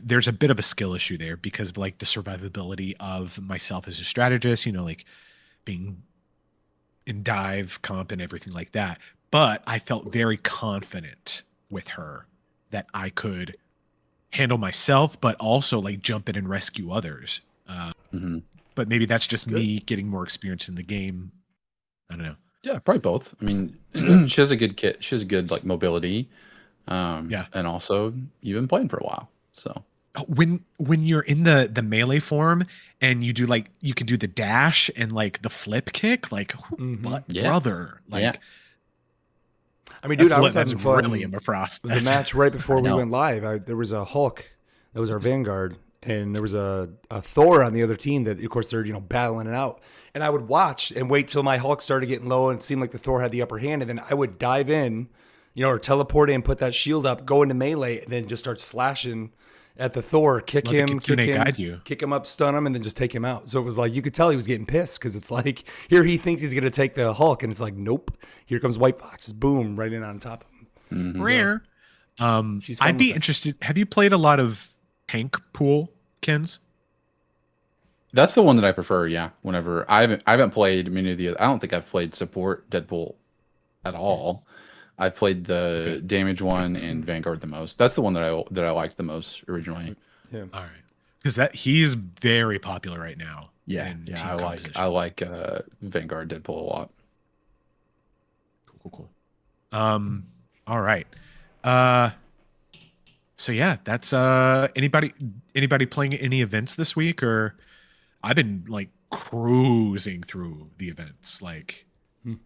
Speaker 1: There's a bit of a skill issue there because of like the survivability of myself as a strategist, like being in dive comp and everything like that. But I felt very confident with her that I could handle myself, but also like jump in and rescue others.
Speaker 3: Mhm.
Speaker 1: But maybe that's just me getting more experience in the game. I don't know.
Speaker 3: Yeah, probably both. I mean, she has a good kit. She has good like mobility.
Speaker 1: Yeah.
Speaker 3: And also you've been playing for a while, so.
Speaker 1: When you're in the melee form and you do like you can do the dash and like the flip kick, like but
Speaker 3: Yeah.
Speaker 1: brother, like
Speaker 3: Yeah.
Speaker 2: I mean, dude, I was
Speaker 1: that's
Speaker 2: having fun.
Speaker 1: really Emma Frost.
Speaker 2: The match right before
Speaker 3: I
Speaker 2: we
Speaker 3: know.
Speaker 2: went live, there was a Hulk that was our vanguard, and there was a Thor on the other team that, of course, they're battling it out. And I would watch and wait till my Hulk started getting low and it seemed like the Thor had the upper hand, and then I would dive in, or teleport in, put that shield up, go into melee, and then just start slashing at the Thor, kick
Speaker 1: Let the
Speaker 2: him,
Speaker 1: Kitsune guide you.
Speaker 2: kick him up, stun him, and then just take him out. So it was like you could tell he was getting pissed because it's like here he thinks he's gonna take the Hulk, and it's like nope, here comes White Fox, just boom, right in on top of him.
Speaker 1: Rare.
Speaker 2: She's fun
Speaker 1: I'd be
Speaker 2: with it.
Speaker 1: interested. Have you played a lot of tank pool, Kens?
Speaker 3: That's the one that I prefer. Yeah. Whenever I haven't played many of the. I don't think I've played support Deadpool at all. I've played the damage one and Vanguard the most. That's the one that I liked the most originally.
Speaker 2: Yeah.
Speaker 1: All right, because he's very popular right now. in team
Speaker 3: I
Speaker 1: composition.
Speaker 3: like Vanguard Deadpool a lot.
Speaker 1: Cool. All right. So yeah, that's anybody playing any events this week? Or I've been like cruising through the events, like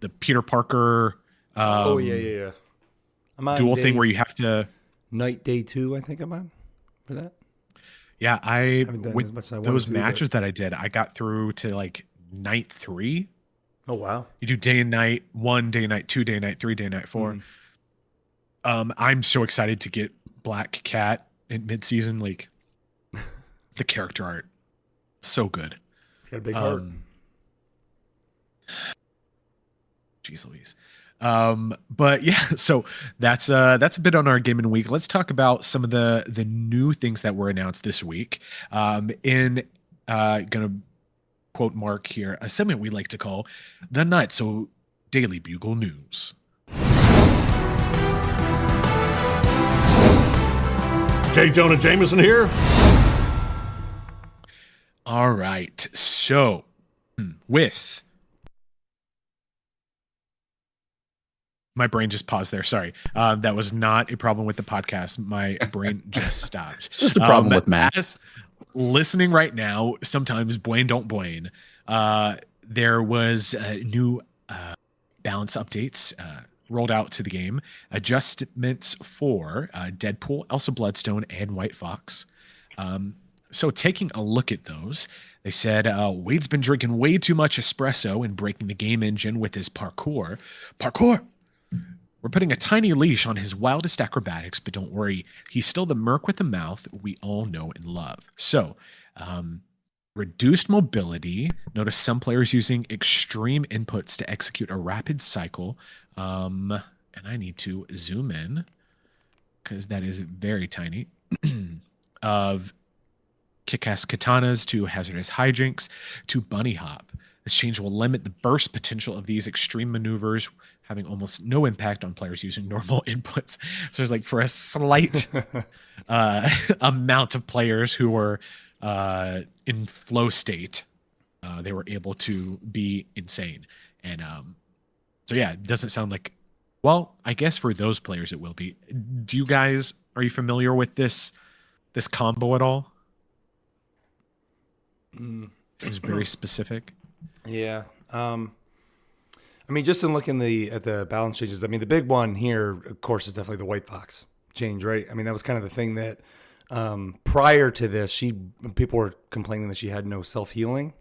Speaker 1: the Peter Parker
Speaker 2: yeah. I'm on
Speaker 1: duel
Speaker 2: day,
Speaker 1: thing where you have to.
Speaker 2: night day 2. I think I'm on for that.
Speaker 1: Yeah,
Speaker 2: haven't done
Speaker 1: with
Speaker 2: as much as I wanted
Speaker 1: those
Speaker 2: to,
Speaker 1: matches that I did, I got through to like night 3.
Speaker 2: Oh wow.
Speaker 1: You do day and night 1, day and night 2, day and night 3, day and night 4. I'm so excited to get Black Cat in mid-season. Like the character art, so good.
Speaker 2: It's got a big heart.
Speaker 1: Jeez Louise. But yeah, so that's a bit on our gaming week. Let's talk about some of the new things that were announced this week. Gonna quote Mark here, a segment we like to call the Nutso Daily Bugle News.
Speaker 4: J. Jonah Jameson here.
Speaker 1: All right. So with my brain just paused there. Sorry. That was not a problem with the podcast. My brain just stopped.
Speaker 3: Just a problem with Matt.
Speaker 1: As listening right now, sometimes Bwayne don't Bwayne. There was new balance updates rolled out to the game. Adjustments for Deadpool, Elsa Bloodstone, and White Fox. So taking a look at those, they said Wade's been drinking way too much espresso and breaking the game engine with his parkour. We're putting a tiny leash on his wildest acrobatics, but don't worry, he's still the merc with the mouth we all know and love. So, reduced mobility. Notice some players using extreme inputs to execute a rapid cycle. And I need to zoom in because that is very tiny. Of kick-ass katanas to hazardous hijinks to bunny hop. This change will limit the burst potential of these extreme maneuvers, having almost no impact on players using normal inputs. So it's like for a slight amount of players who were in flow state, they were able to be insane. And so yeah, it doesn't sound like, well, I guess for those players it will be. Are you familiar with this combo at all? Seems very specific.
Speaker 2: Yeah. I mean, just in looking at the balance changes, I mean, the big one here, of course, is definitely the White Fox change, right? I mean, that was kind of the thing that prior to this, people were complaining that she had no self-healing.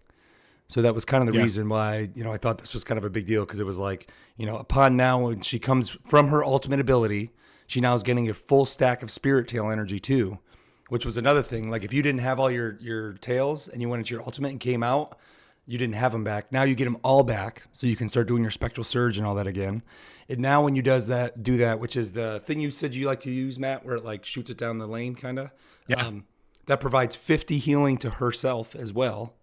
Speaker 2: So that was kind of the reason why, I thought this was kind of a big deal, because it was like, upon now when she comes from her ultimate ability, she now is getting a full stack of Spirit Tail energy too, which was another thing. Like if you didn't have all your tails and you went into your ultimate and came out, you didn't have them back. Now you get them all back, so you can start doing your Spectral Surge and all that again. And now when you do that, which is the thing you said you like to use, Matt, where it like shoots it down the lane, kind of.
Speaker 1: Yeah.
Speaker 2: That provides 50 healing to herself as well.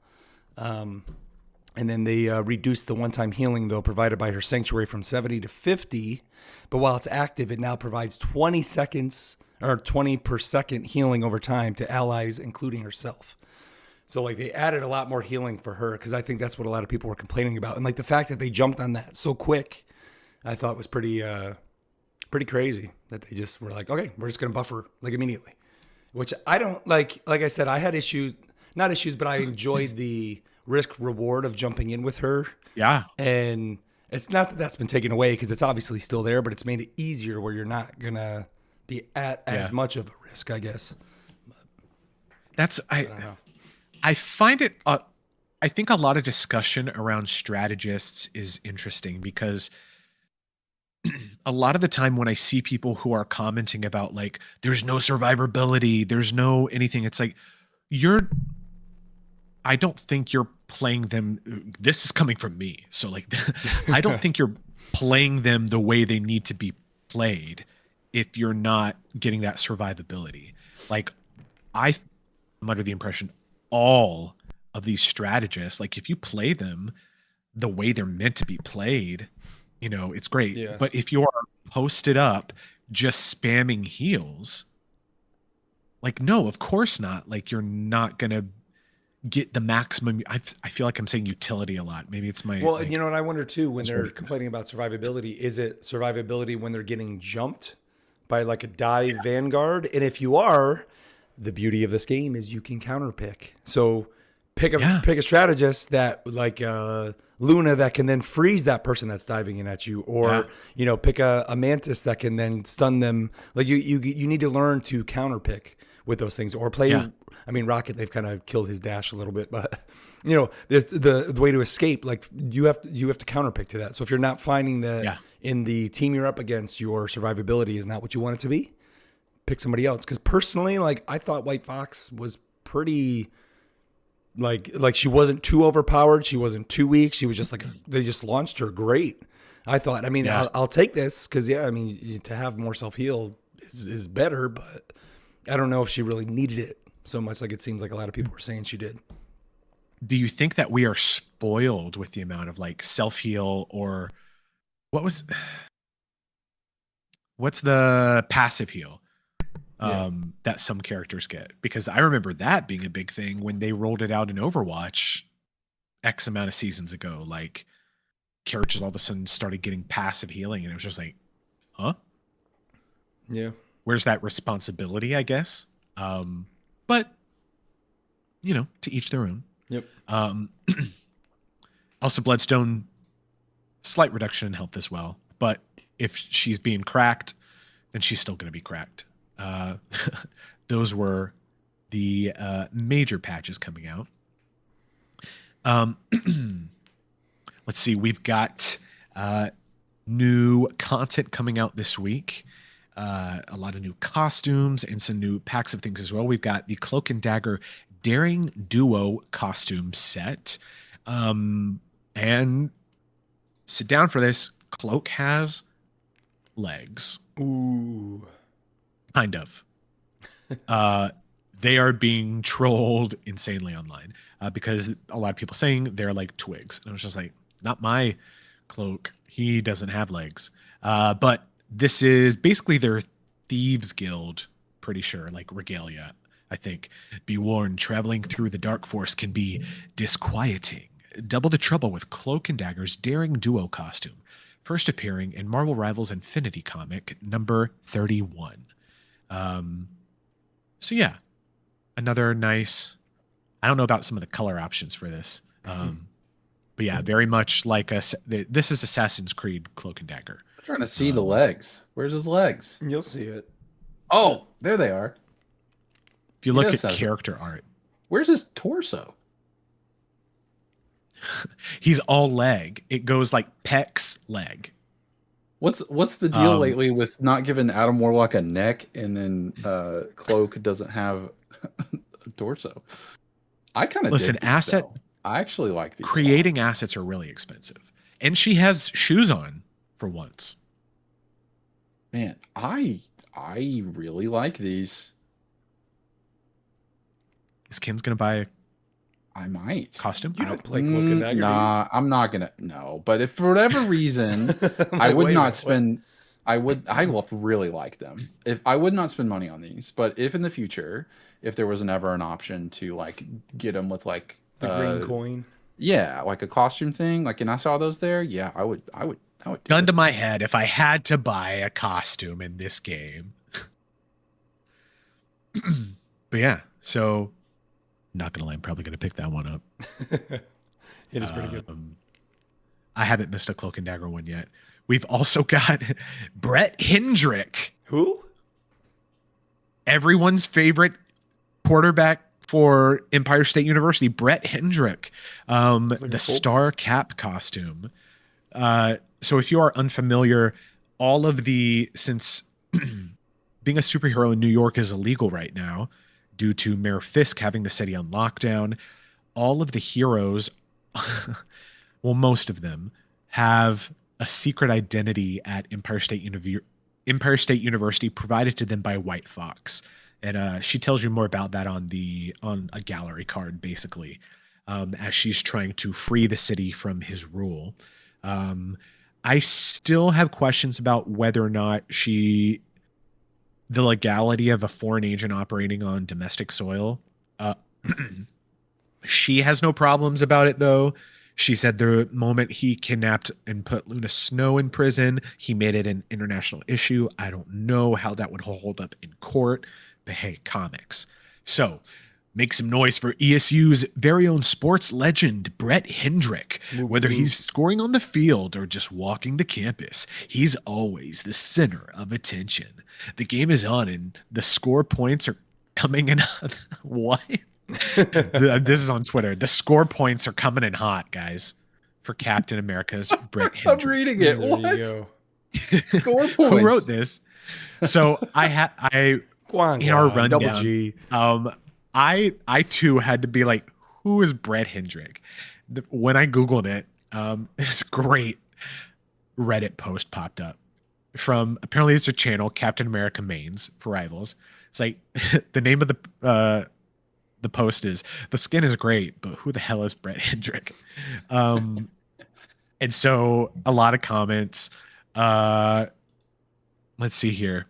Speaker 2: And then they reduced the one-time healing, though, provided by her Sanctuary from 70 to 50. But while it's active, it now provides 20 seconds or 20 per second healing over time to allies, including herself. So like they added a lot more healing for her, because I think that's what a lot of people were complaining about. And like the fact that they jumped on that so quick, I thought was pretty crazy that they just were like, okay, we're just going to buff her like immediately, which I don't like. Like I said, I had not issues, but I enjoyed the risk reward of jumping in with her.
Speaker 1: Yeah.
Speaker 2: And it's not that that's been taken away, because it's obviously still there, but it's made it easier where you're not going to be at as much of a risk, I guess. I don't know.
Speaker 1: I find it, I think a lot of discussion around strategists is interesting, because a lot of the time when I see people who are commenting about like, there's no survivability, there's no anything, it's like, I don't think you're playing them. This is coming from me. So like, I don't think you're playing them the way they need to be played. if you're not getting that survivability. Like I'm under the impression all of these strategists, like if you play them the way they're meant to be played, it's great.
Speaker 2: Yeah.
Speaker 1: But if you're posted up just spamming heals, like, no, of course not. Like, you're not going to get the maximum. I feel like I'm saying utility a lot. Maybe it's my.
Speaker 2: Well,
Speaker 1: like,
Speaker 2: and I wonder too, when they're complaining about survivability, is it survivability when they're getting jumped by like a dive vanguard? And if you are, the beauty of this game is you can counter pick. So pick a strategist that like Luna that can then freeze that person that's diving in at you, or pick a mantis that can then stun them. Like you need to learn to counter pick with those things, or play. Yeah. I mean, Rocket, they've kind of killed his dash a little bit, but the way to escape, like you have to counter pick to that. So if you're not finding that in the team you're up against, your survivability is not what you want it to be, pick somebody else. Because personally, like I thought White Fox was pretty, like she wasn't too overpowered, she wasn't too weak, she was just like they just launched her great. I thought, I mean, I'll take this because I mean to have more self heal is better, but I don't know if she really needed it so much. Like it seems like a lot of people were saying she did.
Speaker 1: Do you think that we are spoiled with the amount of like self heal, or what's the passive heal that some characters get? Because I remember that being a big thing when they rolled it out in Overwatch X amount of seasons ago. Like characters all of a sudden started getting passive healing, and it was just like, huh?
Speaker 2: Yeah.
Speaker 1: Where's that responsibility, I guess? But to each their own.
Speaker 2: Yep.
Speaker 1: Also, Bloodstone, slight reduction in health as well. But if she's being cracked, then she's still going to be cracked. Those were the major patches coming out. Let's see. We've got new content coming out this week. A lot of new costumes and some new packs of things as well. We've got the Cloak and Dagger Daring Duo costume set. And sit down for this. Cloak has legs.
Speaker 2: Ooh.
Speaker 1: Kind of. They are being trolled insanely online because a lot of people saying they're like twigs. And I was just like, not my Cloak. He doesn't have legs. But this is basically their Thieves Guild, pretty sure, like regalia, I think. Be warned, traveling through the Dark Force can be disquieting. Double the trouble with Cloak and Dagger's Daring Duo costume, first appearing in Marvel Rivals Infinity comic number 31. So yeah, another nice, I don't know about some of the color options for this. But yeah, very much like this is Assassin's Creed Cloak and Dagger.
Speaker 3: I'm trying to see the legs. Where's his legs?
Speaker 2: You'll see it.
Speaker 3: Oh, there they are.
Speaker 1: If you look at character art.
Speaker 3: Where's his torso?
Speaker 1: He's all leg. It goes like pecs, leg.
Speaker 3: What's the deal lately with not giving Adam Warlock a neck and then Cloak doesn't have a torso? I kind of
Speaker 1: listen. Asset.
Speaker 3: I actually like these.
Speaker 1: Creating assets are really expensive, and she has shoes on for once.
Speaker 3: Man, I really like these.
Speaker 1: Is Ken's gonna buy?
Speaker 3: I might
Speaker 1: costume.
Speaker 2: You don't play Cloak and Dagger.
Speaker 3: Nah, I'm not gonna. No, but if for whatever reason, I would not spend. I really like them. If I would not spend money on these, but if in the future, if there was ever an option to like get them with like
Speaker 2: the green coin,
Speaker 3: yeah, like a costume thing, like, and I saw those there, yeah, I would.
Speaker 1: Gun to my head, if I had to buy a costume in this game. But yeah, so not gonna lie, I'm probably gonna pick that one up.
Speaker 2: It is pretty good.
Speaker 1: I haven't missed a Cloak and Dagger one yet. We've also got Brett Hendrick.
Speaker 2: Who?
Speaker 1: Everyone's favorite quarterback for Empire State University, Brett Hendrick. The Star Cap costume. So if you are unfamiliar, since being a superhero in New York is illegal right now due to Mayor Fisk having the city on lockdown, all of the heroes, well, most of them have a secret identity at Empire State Empire State University provided to them by White Fox. And she tells you more about that on a gallery card, basically, as she's trying to free the city from his rule. I still have questions about whether or not the legality of a foreign agent operating on domestic soil. She has no problems about it, though. She said the moment he kidnapped and put Luna Snow in prison, he made it an international issue. I don't know how that would hold up in court, but hey, comics. So, make some noise for ESU's very own sports legend, Brett Hendrick. Whether he's scoring on the field or just walking the campus, he's always the center of attention. The game is on and the score points are coming in. What? This is on Twitter. The score points are coming in hot, guys, for Captain America's Brett Hendrick.
Speaker 3: I'm reading it.
Speaker 2: There
Speaker 3: What?
Speaker 2: you go.
Speaker 3: Score points.
Speaker 1: Who wrote this? So in our rundown,
Speaker 2: Double G.
Speaker 1: I too had to be like, who is Brett Hendrick? When I Googled it, this great Reddit post popped up from, apparently it's a channel, Captain America Mains for Rivals. It's like, the name of the post is, the skin is great, but who the hell is Brett Hendrick? And so a lot of comments. Let's see here.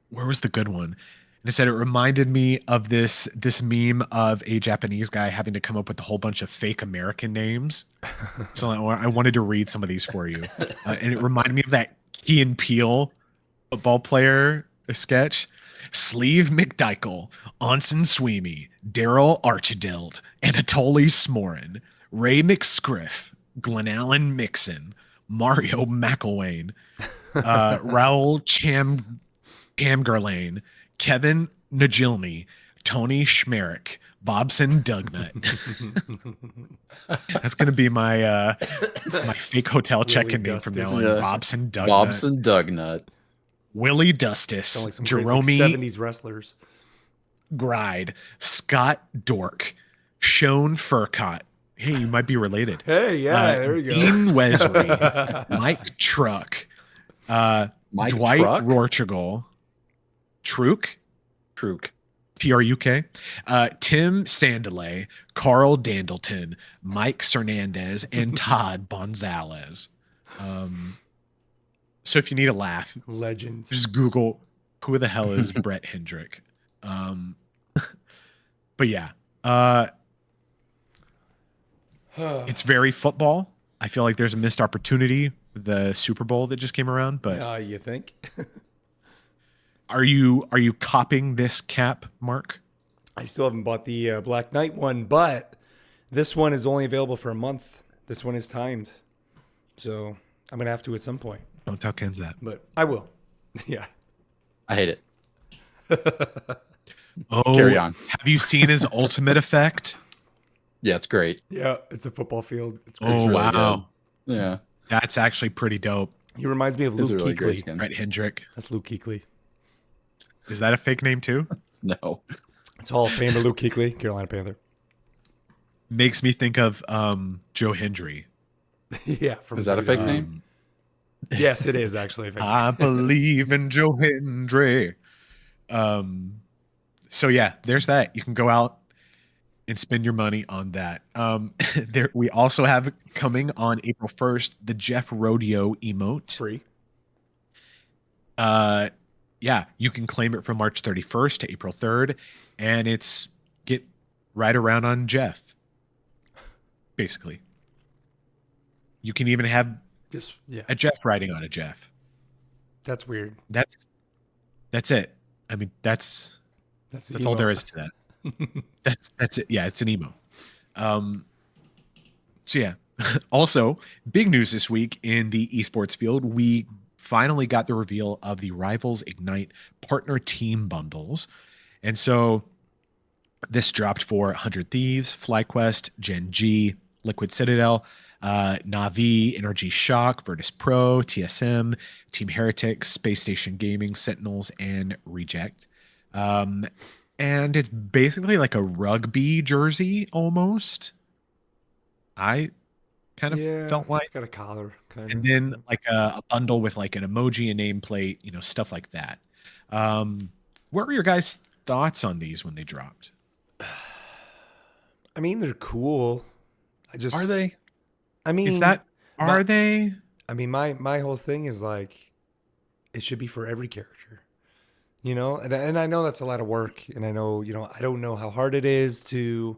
Speaker 1: Where was the good one? And it said it reminded me of this meme of a Japanese guy having to come up with a whole bunch of fake American names. So I wanted to read some of these for you. And it reminded me of that Key and Peele football player sketch. Sleeve McDykel, Onsen Sweeney, Daryl Archideld, Anatoly Smorin, Ray McScriff, Glenallen Mixon, Mario McElwain, Raul Chamgerlain, Kevin Najilny, Tony Schmerich, Bobson Dugnut. That's gonna be my fake hotel check-in name from now on.
Speaker 3: Yeah.
Speaker 1: Bobson Dugnut.
Speaker 3: Bobson Dugnut.
Speaker 1: Willie
Speaker 2: Sound
Speaker 1: Dustis,
Speaker 2: like some
Speaker 1: Jerome
Speaker 2: 70s wrestlers.
Speaker 1: Gride, Scott Dork, Shone Furcott. Hey, you might be related.
Speaker 2: Hey, yeah, there you go.
Speaker 1: Dean Wesley, Mike Truck,
Speaker 3: Mike
Speaker 1: Dwight
Speaker 3: Truck?
Speaker 1: Rorchigel, Truk,
Speaker 3: Truk.
Speaker 1: Truk, Tim Sandelay, Carl Dandleton, Mike Cernandez, and Todd Bonzales. So if you need a laugh,
Speaker 2: Legends.
Speaker 1: just Google who the hell is Brett Hendrick. But yeah, it's very football. I feel like there's a missed opportunity with the Super Bowl that just came around. But
Speaker 2: You think?
Speaker 1: are you copying this cap, Mark?
Speaker 2: I still haven't bought the Black Knight one, but this one is only available for a month. This one is timed. So I'm going to have to at some point.
Speaker 1: Don't tell Ken's that.
Speaker 2: But I will. Yeah.
Speaker 3: I hate it.
Speaker 1: Oh,
Speaker 3: Carry on.
Speaker 1: Have you seen his ultimate effect?
Speaker 3: Yeah, it's great.
Speaker 2: Yeah, it's a football field. It's great.
Speaker 1: Oh,
Speaker 3: really
Speaker 1: wow.
Speaker 3: good. Yeah.
Speaker 1: That's actually pretty dope.
Speaker 2: He reminds me of
Speaker 3: It's a
Speaker 2: Luke
Speaker 3: really great
Speaker 2: Kuechly.
Speaker 3: skin.
Speaker 1: Brett Hendrick.
Speaker 2: That's Luke Kuechly.
Speaker 1: Is that a fake name too?
Speaker 3: No.
Speaker 2: It's Hall of Famer Luke Kuechly, Carolina Panther.
Speaker 1: Makes me think of Joe Hendry.
Speaker 2: Yeah. From
Speaker 3: Is that a fake name?
Speaker 2: Yes, it is actually a fake
Speaker 1: I believe in Joe Hendry. So yeah, there's that. You can go out and spend your money on that. There we also have coming on April 1st the Jeff Rodeo emote.
Speaker 2: free.
Speaker 1: Yeah, you can claim it from March 31st to April 3rd, and it's get right around on Jeff. Basically, you can even have
Speaker 2: Just
Speaker 1: a Jeff riding on a Jeff.
Speaker 2: That's weird.
Speaker 1: That's it. I mean, that's
Speaker 2: That's
Speaker 1: all there is to that. That's it. Yeah, it's an emo. So yeah. Also, big news this week in the esports field. We finally got the reveal of the Rivals Ignite partner team bundles. And so this dropped for 100 Thieves, FlyQuest, Gen G, Liquid Citadel, Na'Vi, Energy Shock, Virtus Pro, TSM, Team Heretics, Space Station Gaming, Sentinels, and Reject. And it's basically like a rugby jersey almost. I kind of
Speaker 2: Yeah,
Speaker 1: felt like.
Speaker 2: it's got a collar, kind
Speaker 1: And
Speaker 2: of.
Speaker 1: then like a bundle with like an emoji, a nameplate, stuff like that. What were your guys' thoughts on these when they dropped?
Speaker 2: I mean, they're cool.
Speaker 3: Are they?
Speaker 2: I
Speaker 1: Is
Speaker 2: mean,
Speaker 1: that
Speaker 2: my,
Speaker 1: are they?
Speaker 2: my whole thing is like, it should be for every character, and I know that's a lot of work, and I know, I don't know how hard it is to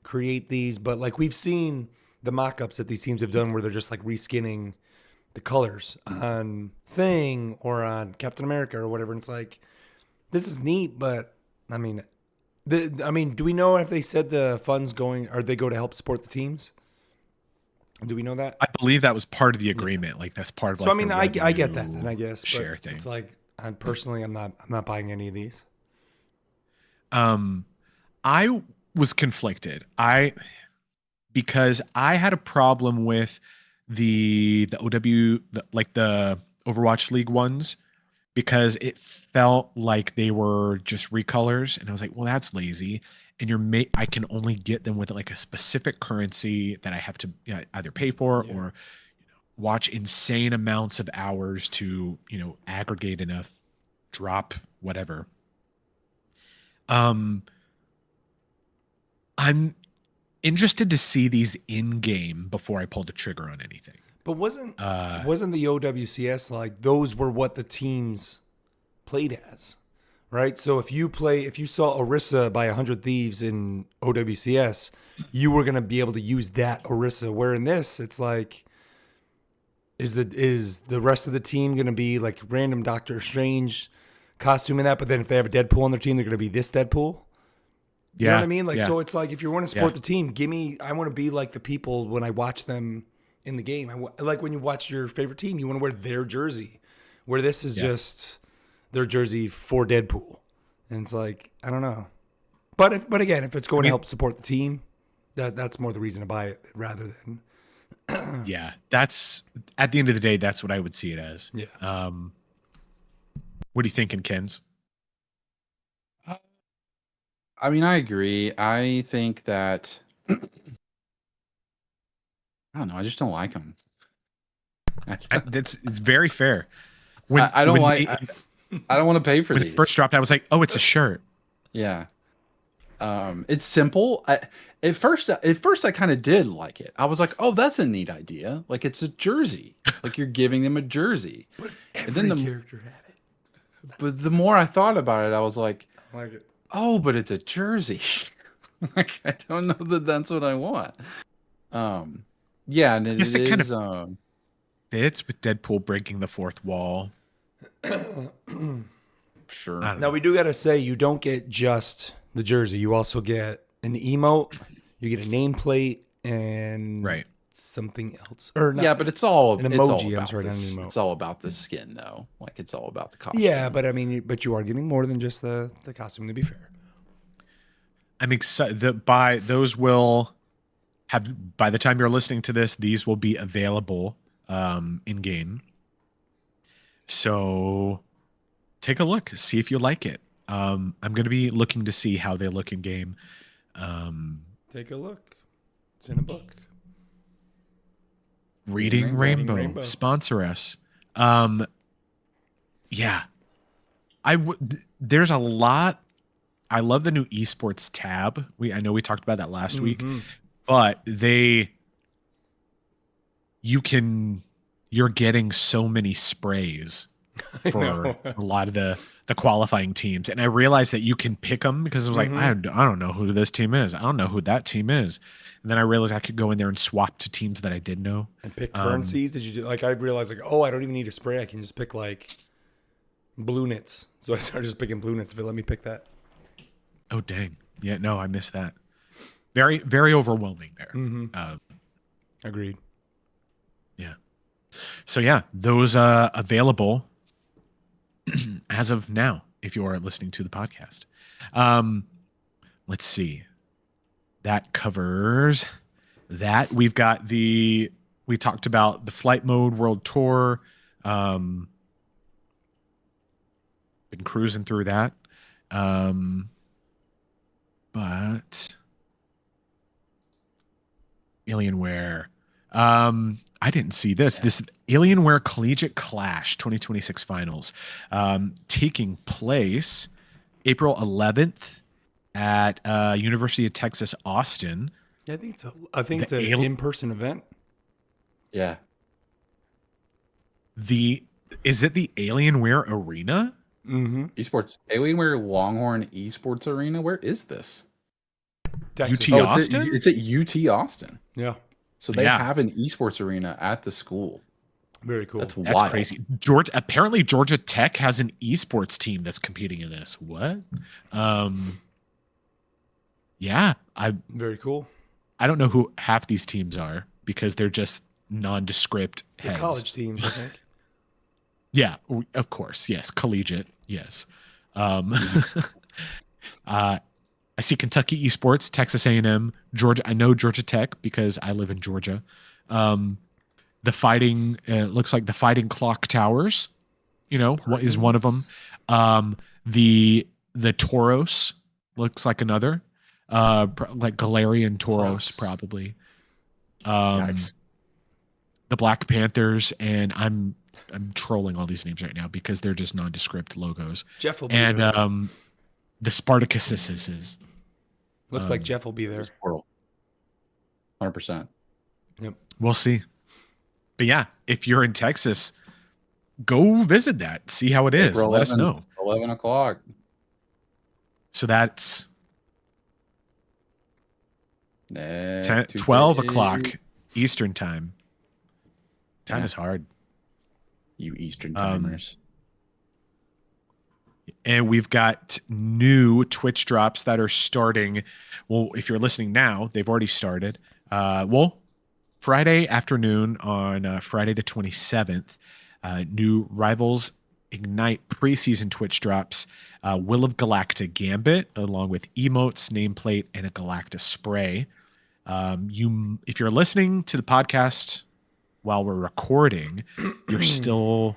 Speaker 2: create these, but like we've seen the mock-ups that these teams have done where they're just like reskinning the colors on Thing or on Captain America or whatever, and it's like, this is neat, but I mean, do we know if they said the funds go to help support the teams? Do we know that?
Speaker 1: I believe that was part of the agreement. Like that's part of like
Speaker 2: So I mean,
Speaker 1: the
Speaker 2: I get that,
Speaker 1: revenue
Speaker 2: then I guess,
Speaker 1: share
Speaker 2: but
Speaker 1: thing.
Speaker 2: it's like, I'm not buying any of these.
Speaker 1: Um, I was conflicted. Because I had a problem with the like the Overwatch League ones because it felt like they were just recolors, and I was like, well, that's lazy. And I can only get them with like a specific currency that I have to either pay for or watch insane amounts of hours to aggregate enough drop whatever. I'm interested to see these in game before I pull the trigger on anything.
Speaker 2: But wasn't the OWCS like those were what the teams played as, right? So if you saw Orisa by 100 Thieves in OWCS, you were gonna be able to use that Orisa. Where in this, it's like, is the rest of the team gonna be like random Doctor Strange costume in that? But then if they have a Deadpool on their team, they're gonna be this Deadpool. You know what I mean? Like, so it's like, if you want to support the team, I want to be like the people when I watch them in the game. Like when you watch your favorite team, you want to wear their jersey, where this is just their jersey for Deadpool. And it's like, I don't know. But again, if it's going to help support the team, that's more the reason to buy it rather than.
Speaker 1: Yeah, that's at the end of the day, that's what I would see it as.
Speaker 2: Yeah.
Speaker 1: What are you thinking, Kens?
Speaker 3: I mean, I agree. I think that I don't know. I just don't like them.
Speaker 1: It's very fair.
Speaker 3: I don't like. I don't want to pay for
Speaker 1: when
Speaker 3: these.
Speaker 1: it first dropped, I was like, oh, it's a shirt.
Speaker 3: Yeah. It's simple. At first I kind of did like it. I was like, oh, that's a neat idea. Like, it's a jersey. Like, you're giving them a jersey.
Speaker 2: But
Speaker 3: every
Speaker 2: character had it.
Speaker 3: But the more I thought about it, I was like,
Speaker 2: I like it.
Speaker 3: oh, but it's a jersey. Like, I don't know that that's what I want. Yeah, and it
Speaker 1: kind
Speaker 3: is.
Speaker 1: of fits with Deadpool breaking the fourth wall.
Speaker 3: Sure.
Speaker 2: Now we do got to say, you don't get just the jersey. You also get an emote. You get a nameplate and something else. Or not,
Speaker 3: yeah, but it's all
Speaker 2: an
Speaker 3: it's all
Speaker 2: emoji.
Speaker 3: about
Speaker 2: Not
Speaker 3: this,
Speaker 2: an emote.
Speaker 3: it's all about the skin, though. Like, it's all about the costume.
Speaker 2: Yeah, but I mean, you are getting more than just the costume. To be fair,
Speaker 1: I'm excited that by the time you're listening to this, these will be available in game. So take a look, see if you like it. I'm going to be looking to see how they look in game.
Speaker 2: take a look. It's in a book.
Speaker 1: Reading Rainbow, sponsor us. Yeah, there's a lot. I love the new esports tab. I know we talked about that last week, but you're getting so many sprays for a lot of the qualifying teams. And I realized that you can pick them because I was like, I don't know who this team is. I don't know who that team is. And then I realized I could go in there and swap to teams that I did know.
Speaker 2: And pick currencies. Did you do, like, I realized like, oh, I don't even need a spray. I can just pick like blue knits. So I started just picking blue knits if it let me pick that.
Speaker 1: Oh, dang. Yeah, no, I missed that. Very, very overwhelming there.
Speaker 2: Agreed.
Speaker 1: Yeah. So yeah, those available as of now, if you are listening to the podcast. Let's see. That covers that. We've got we talked about the Flight Mode World Tour. Been cruising through that. But Alienware, I didn't see this. This Alienware Collegiate Clash 2026 finals, taking place April 11th at University of Texas, Austin.
Speaker 2: Yeah, I think it's an
Speaker 1: The
Speaker 2: in-person event.
Speaker 3: Yeah.
Speaker 1: Is it the Alienware Arena?
Speaker 2: Mm-hmm.
Speaker 3: Esports. Alienware Longhorn Esports Arena. Where is this?
Speaker 2: Texas.
Speaker 1: UT
Speaker 3: Oh,
Speaker 1: Austin?
Speaker 3: it's at UT Austin.
Speaker 2: Yeah,
Speaker 3: So they
Speaker 1: Yeah.
Speaker 3: have an esports arena at the school.
Speaker 2: very cool.
Speaker 3: That's
Speaker 1: That's
Speaker 3: wild.
Speaker 1: crazy. Apparently Georgia Tech has an esports team that's competing in this. What? Yeah,
Speaker 2: Very cool.
Speaker 1: I don't know who half these teams are because they're just nondescript
Speaker 2: They're
Speaker 1: heads.
Speaker 2: college teams, I think.
Speaker 1: Yeah, of course. Yes, collegiate. Yes. I see Kentucky Esports, Texas A&M, Georgia. I know Georgia Tech because I live in Georgia. The fighting looks like the Fighting Clock Towers. What is one of them? The Toros looks like another. Like Galarian Toros,
Speaker 2: Hawks.
Speaker 1: probably.
Speaker 3: Yikes.
Speaker 1: The Black Panthers, and I'm trolling all these names right now because they're just nondescript logos.
Speaker 2: Jeff will be
Speaker 1: And
Speaker 2: there.
Speaker 1: the Spartacuses is
Speaker 2: Looks like Jeff will be there.
Speaker 3: Portal. 100%.
Speaker 2: Yep.
Speaker 1: we'll see. But yeah, if you're in Texas, go visit that. See how it is.
Speaker 3: April
Speaker 1: Let us
Speaker 3: 11th,
Speaker 1: know.
Speaker 3: 11 o'clock.
Speaker 1: So that's
Speaker 3: Next
Speaker 1: 12
Speaker 3: Tuesday.
Speaker 1: o'clock Eastern time. Time
Speaker 3: Yeah.
Speaker 1: is hard.
Speaker 3: You Eastern timers.
Speaker 1: And we've got new Twitch drops that are starting. Well, if you're listening now, they've already started. Friday afternoon on Friday the 27th, new Rivals Ignite preseason Twitch drops. Will of Galacta Gambit, along with emotes, nameplate, and a Galacta spray. If you're listening to the podcast while we're recording, you're still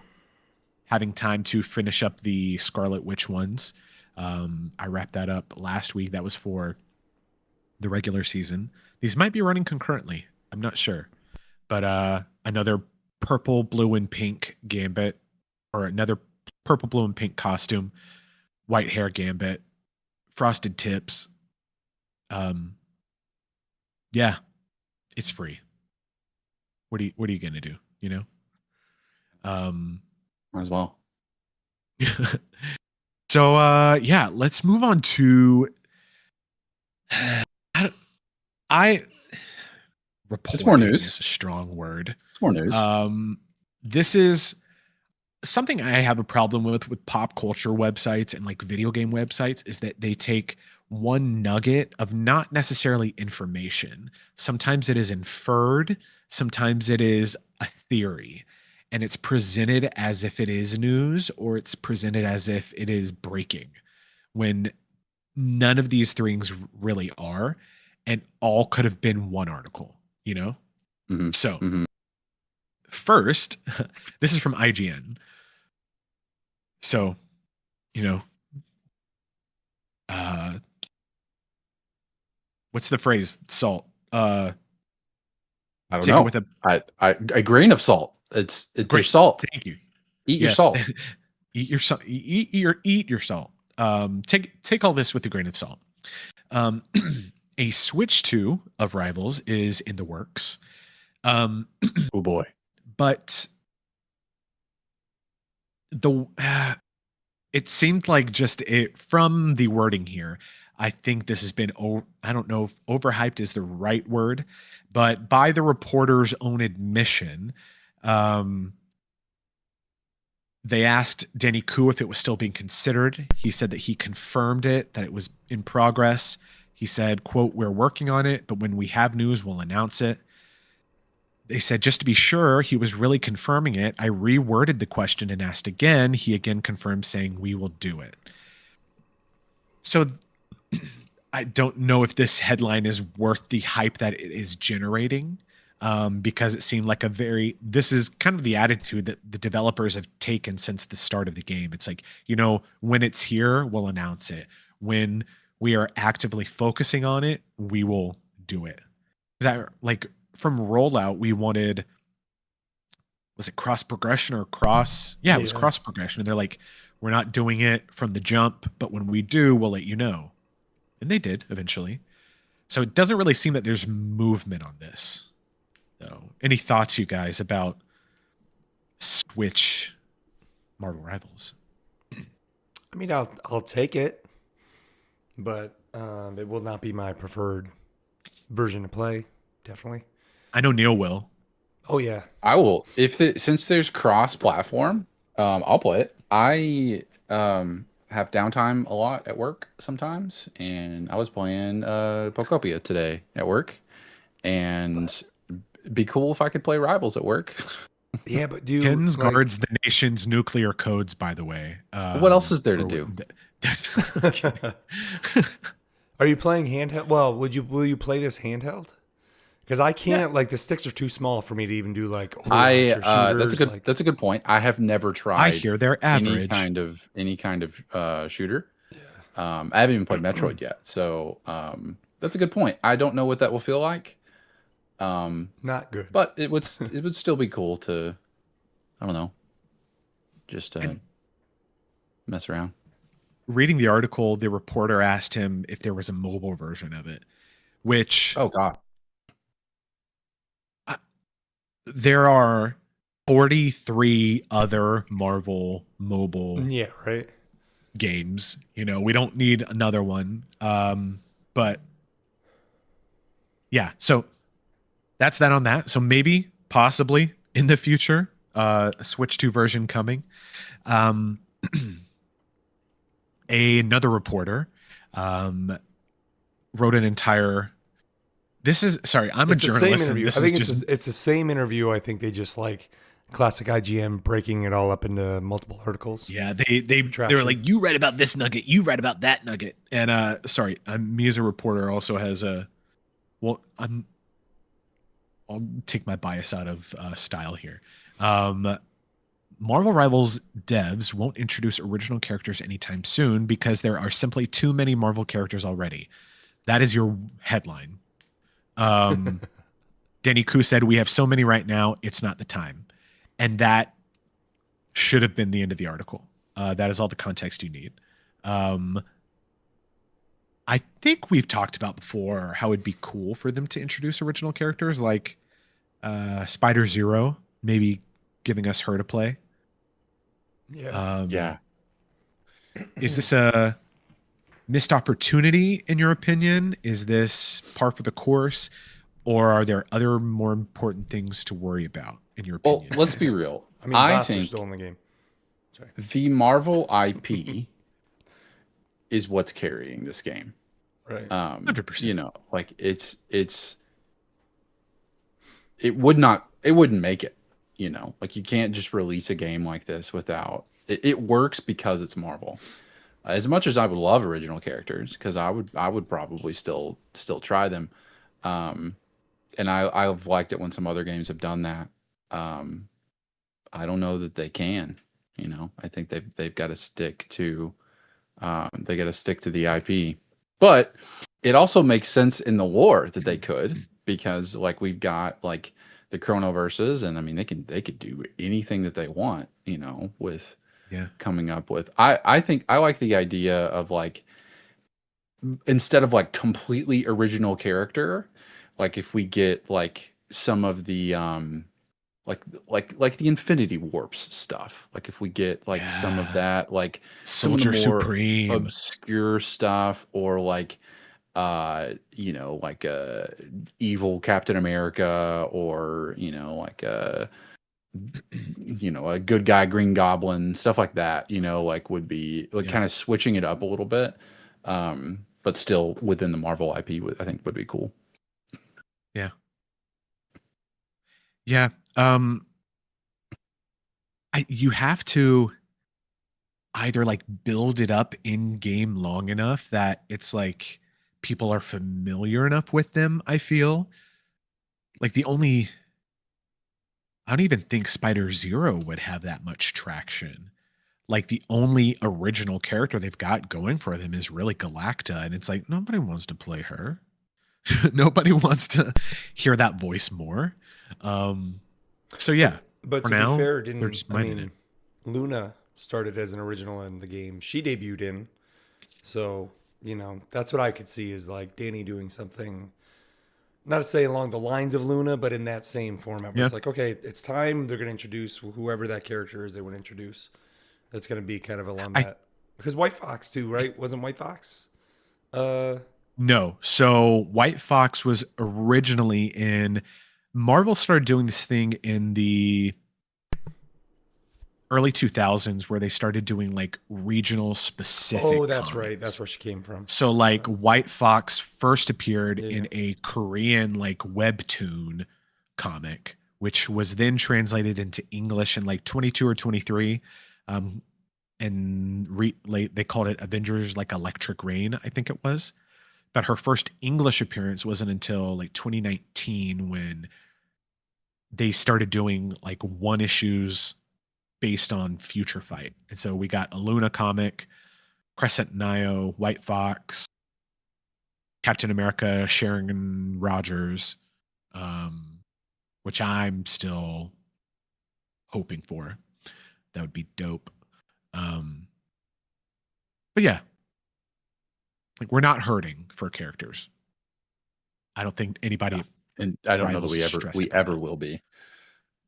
Speaker 1: having time to finish up the Scarlet Witch ones. I wrapped that up last week. That was for the regular season. These might be running concurrently. I'm not sure. But another purple, blue, and pink Gambit, or another purple, blue, and pink costume, white hair Gambit, frosted tips. Yeah, it's free. What are you gonna do?
Speaker 3: Might as well.
Speaker 1: So yeah, let's move on to
Speaker 3: It's more news.
Speaker 1: Is a strong word.
Speaker 3: It's more news.
Speaker 1: This is something I have a problem with pop culture websites and like video game websites is that they take one nugget of not necessarily information. Sometimes it is inferred, sometimes it is a theory, and it's presented as if it is news or it's presented as if it is breaking when none of these things really are, and all could have been one article,
Speaker 3: Mhm.
Speaker 1: So
Speaker 3: Mhm.
Speaker 1: first, this is from IGN. So, what's the phrase? Salt.
Speaker 3: I don't
Speaker 1: Take
Speaker 3: know.
Speaker 1: it with
Speaker 3: A grain of salt. It's
Speaker 1: Great.
Speaker 3: salt.
Speaker 1: Thank you.
Speaker 3: Eat your
Speaker 1: Yes.
Speaker 3: salt.
Speaker 1: Eat your salt. Eat your salt. Take all this with a grain of salt. A Switch 2 of Rivals is in the works.
Speaker 3: Oh boy.
Speaker 1: But it seemed like just from the wording here, I think this has been I don't know if overhyped is the right word, but by the reporter's own admission, they asked Denny Koo if it was still being considered. He said that he confirmed it, that it was in progress. He said, quote, "We're working on it, but when we have news, we'll announce it." They said, just to be sure, he was really confirming it. I reworded the question and asked again. He again confirmed, saying, "We will do it." So I don't know if this headline is worth the hype that it is generating, because it seemed like this is kind of the attitude that the developers have taken since the start of the game. It's like, when it's here, we'll announce it. When we are actively focusing on it, we will do it. Is that like from rollout, we wanted, was it cross progression or cross? Yeah, it was
Speaker 2: Yeah.
Speaker 1: cross progression. And they're like, we're not doing it from the jump, but when we do, we'll let you know. And they did eventually. So it doesn't really seem that there's movement on this. So, any thoughts, you guys, about Switch Marvel Rivals?
Speaker 2: I mean, I'll take it, but it will not be my preferred version to play. Definitely.
Speaker 1: I know Neil will.
Speaker 2: Oh yeah.
Speaker 3: I will since there's cross-platform, I'll play it. I have downtime a lot at work sometimes, and I was playing Pocopia today at work, and it'd be cool if I could play Rivals at work.
Speaker 2: Yeah, but do
Speaker 1: Pins
Speaker 2: like,
Speaker 1: guards the nation's nuclear codes, by the way.
Speaker 3: What else is there to do?
Speaker 2: Are you playing handheld? Well, will you play this handheld? Because I can't. Like the sticks are too small for me to even do like.
Speaker 3: That's a good point. I have never tried.
Speaker 1: I hear they're average.
Speaker 3: Any kind of shooter. I haven't even played Metroid yet, so that's a good point. I don't know what that will feel like.
Speaker 2: Not good.
Speaker 3: But it would still be cool to, I don't know, just mess around.
Speaker 1: Reading the article, the reporter asked him if there was a mobile version of it, which
Speaker 3: Oh God,
Speaker 1: there are 43 other Marvel mobile
Speaker 2: Yeah. Right.
Speaker 1: games. You know, we don't need another one. But yeah, so that's that on that. So maybe, possibly in the future, a Switch 2 version coming. Another reporter wrote an entire. This is sorry, I'm
Speaker 2: It's
Speaker 1: a
Speaker 2: the same
Speaker 1: journalist. And
Speaker 2: interview.
Speaker 1: this
Speaker 2: I think
Speaker 1: is just
Speaker 2: it's the same interview. I think they just like classic IGN breaking it all up into multiple articles.
Speaker 1: yeah, they were
Speaker 2: Traction.
Speaker 1: like, you read about this nugget, you read about that nugget, and sorry, me as a reporter also has a. Well, I'll take my bias out of style here. Marvel Rivals devs won't introduce original characters anytime soon because there are simply too many Marvel characters already. That is your headline. Denny Koo said, we have so many right now, it's not the time. And that should have been the end of the article. That is all the context you need. I think we've talked about before how it'd be cool for them to introduce original characters like Spider Zero, maybe giving us her to play.
Speaker 2: Yeah.
Speaker 3: yeah.
Speaker 1: Is this a missed opportunity in your opinion? Is this par for the course, or are there other more important things to worry about in your
Speaker 3: Well,
Speaker 1: opinion?
Speaker 3: let's be real.
Speaker 2: I mean,
Speaker 3: I
Speaker 2: bots are
Speaker 3: think
Speaker 2: still in the game. Sorry.
Speaker 3: the Marvel IP is what's carrying this game.
Speaker 2: Right.
Speaker 1: 100%.
Speaker 3: You know, like it wouldn't make it. You know, like you can't just release a game like this without it works because it's Marvel. As much as I would love original characters, because I would probably still try them, and I've liked it when some other games have done that. I don't know that they can. You know, I think they've got to stick to the IP, but it also makes sense in the lore that they could, because like we've got like the Chronoverses, and I mean they could do anything that they want, you know, with coming up with. I think I like the idea of like, instead of like completely original character, like if we get like some of the like the Infinity Warps stuff, like if we get like some of that, like
Speaker 1: Soldier
Speaker 3: some of the more
Speaker 1: Supreme.
Speaker 3: obscure stuff, or like you know, like a evil Captain America, or you know, like a good guy Green Goblin, stuff like that, you know, like would be like kind of switching it up a little bit, but still within the Marvel IP, I think would be cool.
Speaker 1: Yeah. You have to either like build it up in game long enough that it's like people are familiar enough with them. I feel like I don't even think Spider Zero would have that much traction. Like the only original character they've got going for them is really Galacta, and it's like nobody wants to play her. Nobody wants to hear that voice more. So yeah,
Speaker 2: But
Speaker 1: for
Speaker 2: to
Speaker 1: now,
Speaker 2: be fair,
Speaker 1: they're
Speaker 2: didn't
Speaker 1: just
Speaker 2: I
Speaker 1: minding it.
Speaker 2: mean Luna started as an original in the game she debuted in. So, that's what I could see is like Danny doing something, not to say along the lines of Luna, but in that same format where
Speaker 1: Yeah.
Speaker 2: it's like, okay, it's time. They're going to introduce whoever that character is they want to introduce. That's going to be kind of along
Speaker 1: I
Speaker 2: that. Because White Fox too, right? Wasn't White Fox? Uh,
Speaker 1: No. So White Fox was originally in Marvel started doing this thing in the early 2000s where they started doing like regional specific
Speaker 2: oh, that's right. That's
Speaker 1: comics.
Speaker 2: where she came from.
Speaker 1: So like White Fox first appeared
Speaker 2: Yeah,
Speaker 1: in
Speaker 2: yeah.
Speaker 1: a Korean like webtoon comic, which was then translated into English in like 22 or 23. Um, and they called it Avengers like Electric Rain, I think it was. But her first English appearance wasn't until like 2019 when they started doing like one issues based on Future Fight. And so we got a Luna comic, Crescent Nio, White Fox, Captain America, Sharon Rogers, um, which I'm still hoping for. That would be dope. Um, but yeah, like we're not hurting for characters. I don't think anybody
Speaker 3: Yeah. And I don't know that
Speaker 1: Rivals
Speaker 3: we
Speaker 1: is
Speaker 3: ever
Speaker 1: stressed
Speaker 3: we
Speaker 1: about
Speaker 3: ever
Speaker 1: that.
Speaker 3: will be.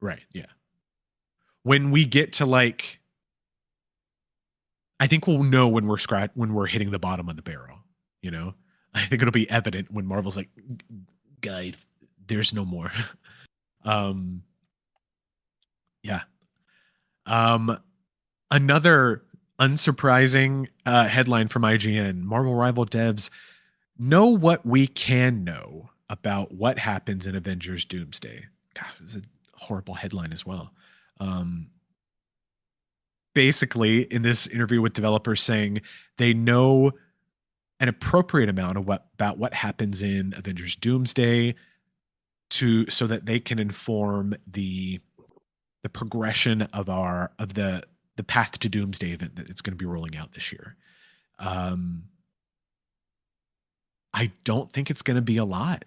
Speaker 1: Right. Yeah. When we get to like, I think we'll know when we're hitting the bottom of the barrel. You know, I think it'll be evident when Marvel's like, guy, there's no more. um, yeah. Um, Another unsurprising headline from IGN: Marvel rival devs know what we can know about what happens in Avengers Doomsday. God, it's a horrible headline as well. Um, Basically, in this interview with developers, saying they know an appropriate amount of about what happens in Avengers Doomsday so that they can inform the progression of the Path to Doomsday event that it's going to be rolling out this year. Um, I don't think it's going to be a lot.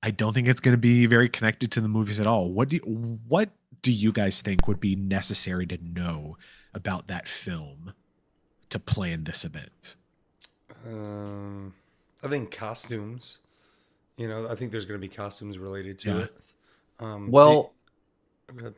Speaker 1: I don't think it's going to be very connected to the movies at all. What do you guys think would be necessary to know about that film to plan this event?
Speaker 2: I think costumes. I think there's going to be costumes related to
Speaker 1: Yeah.
Speaker 2: it.
Speaker 3: Well,
Speaker 2: Go ahead.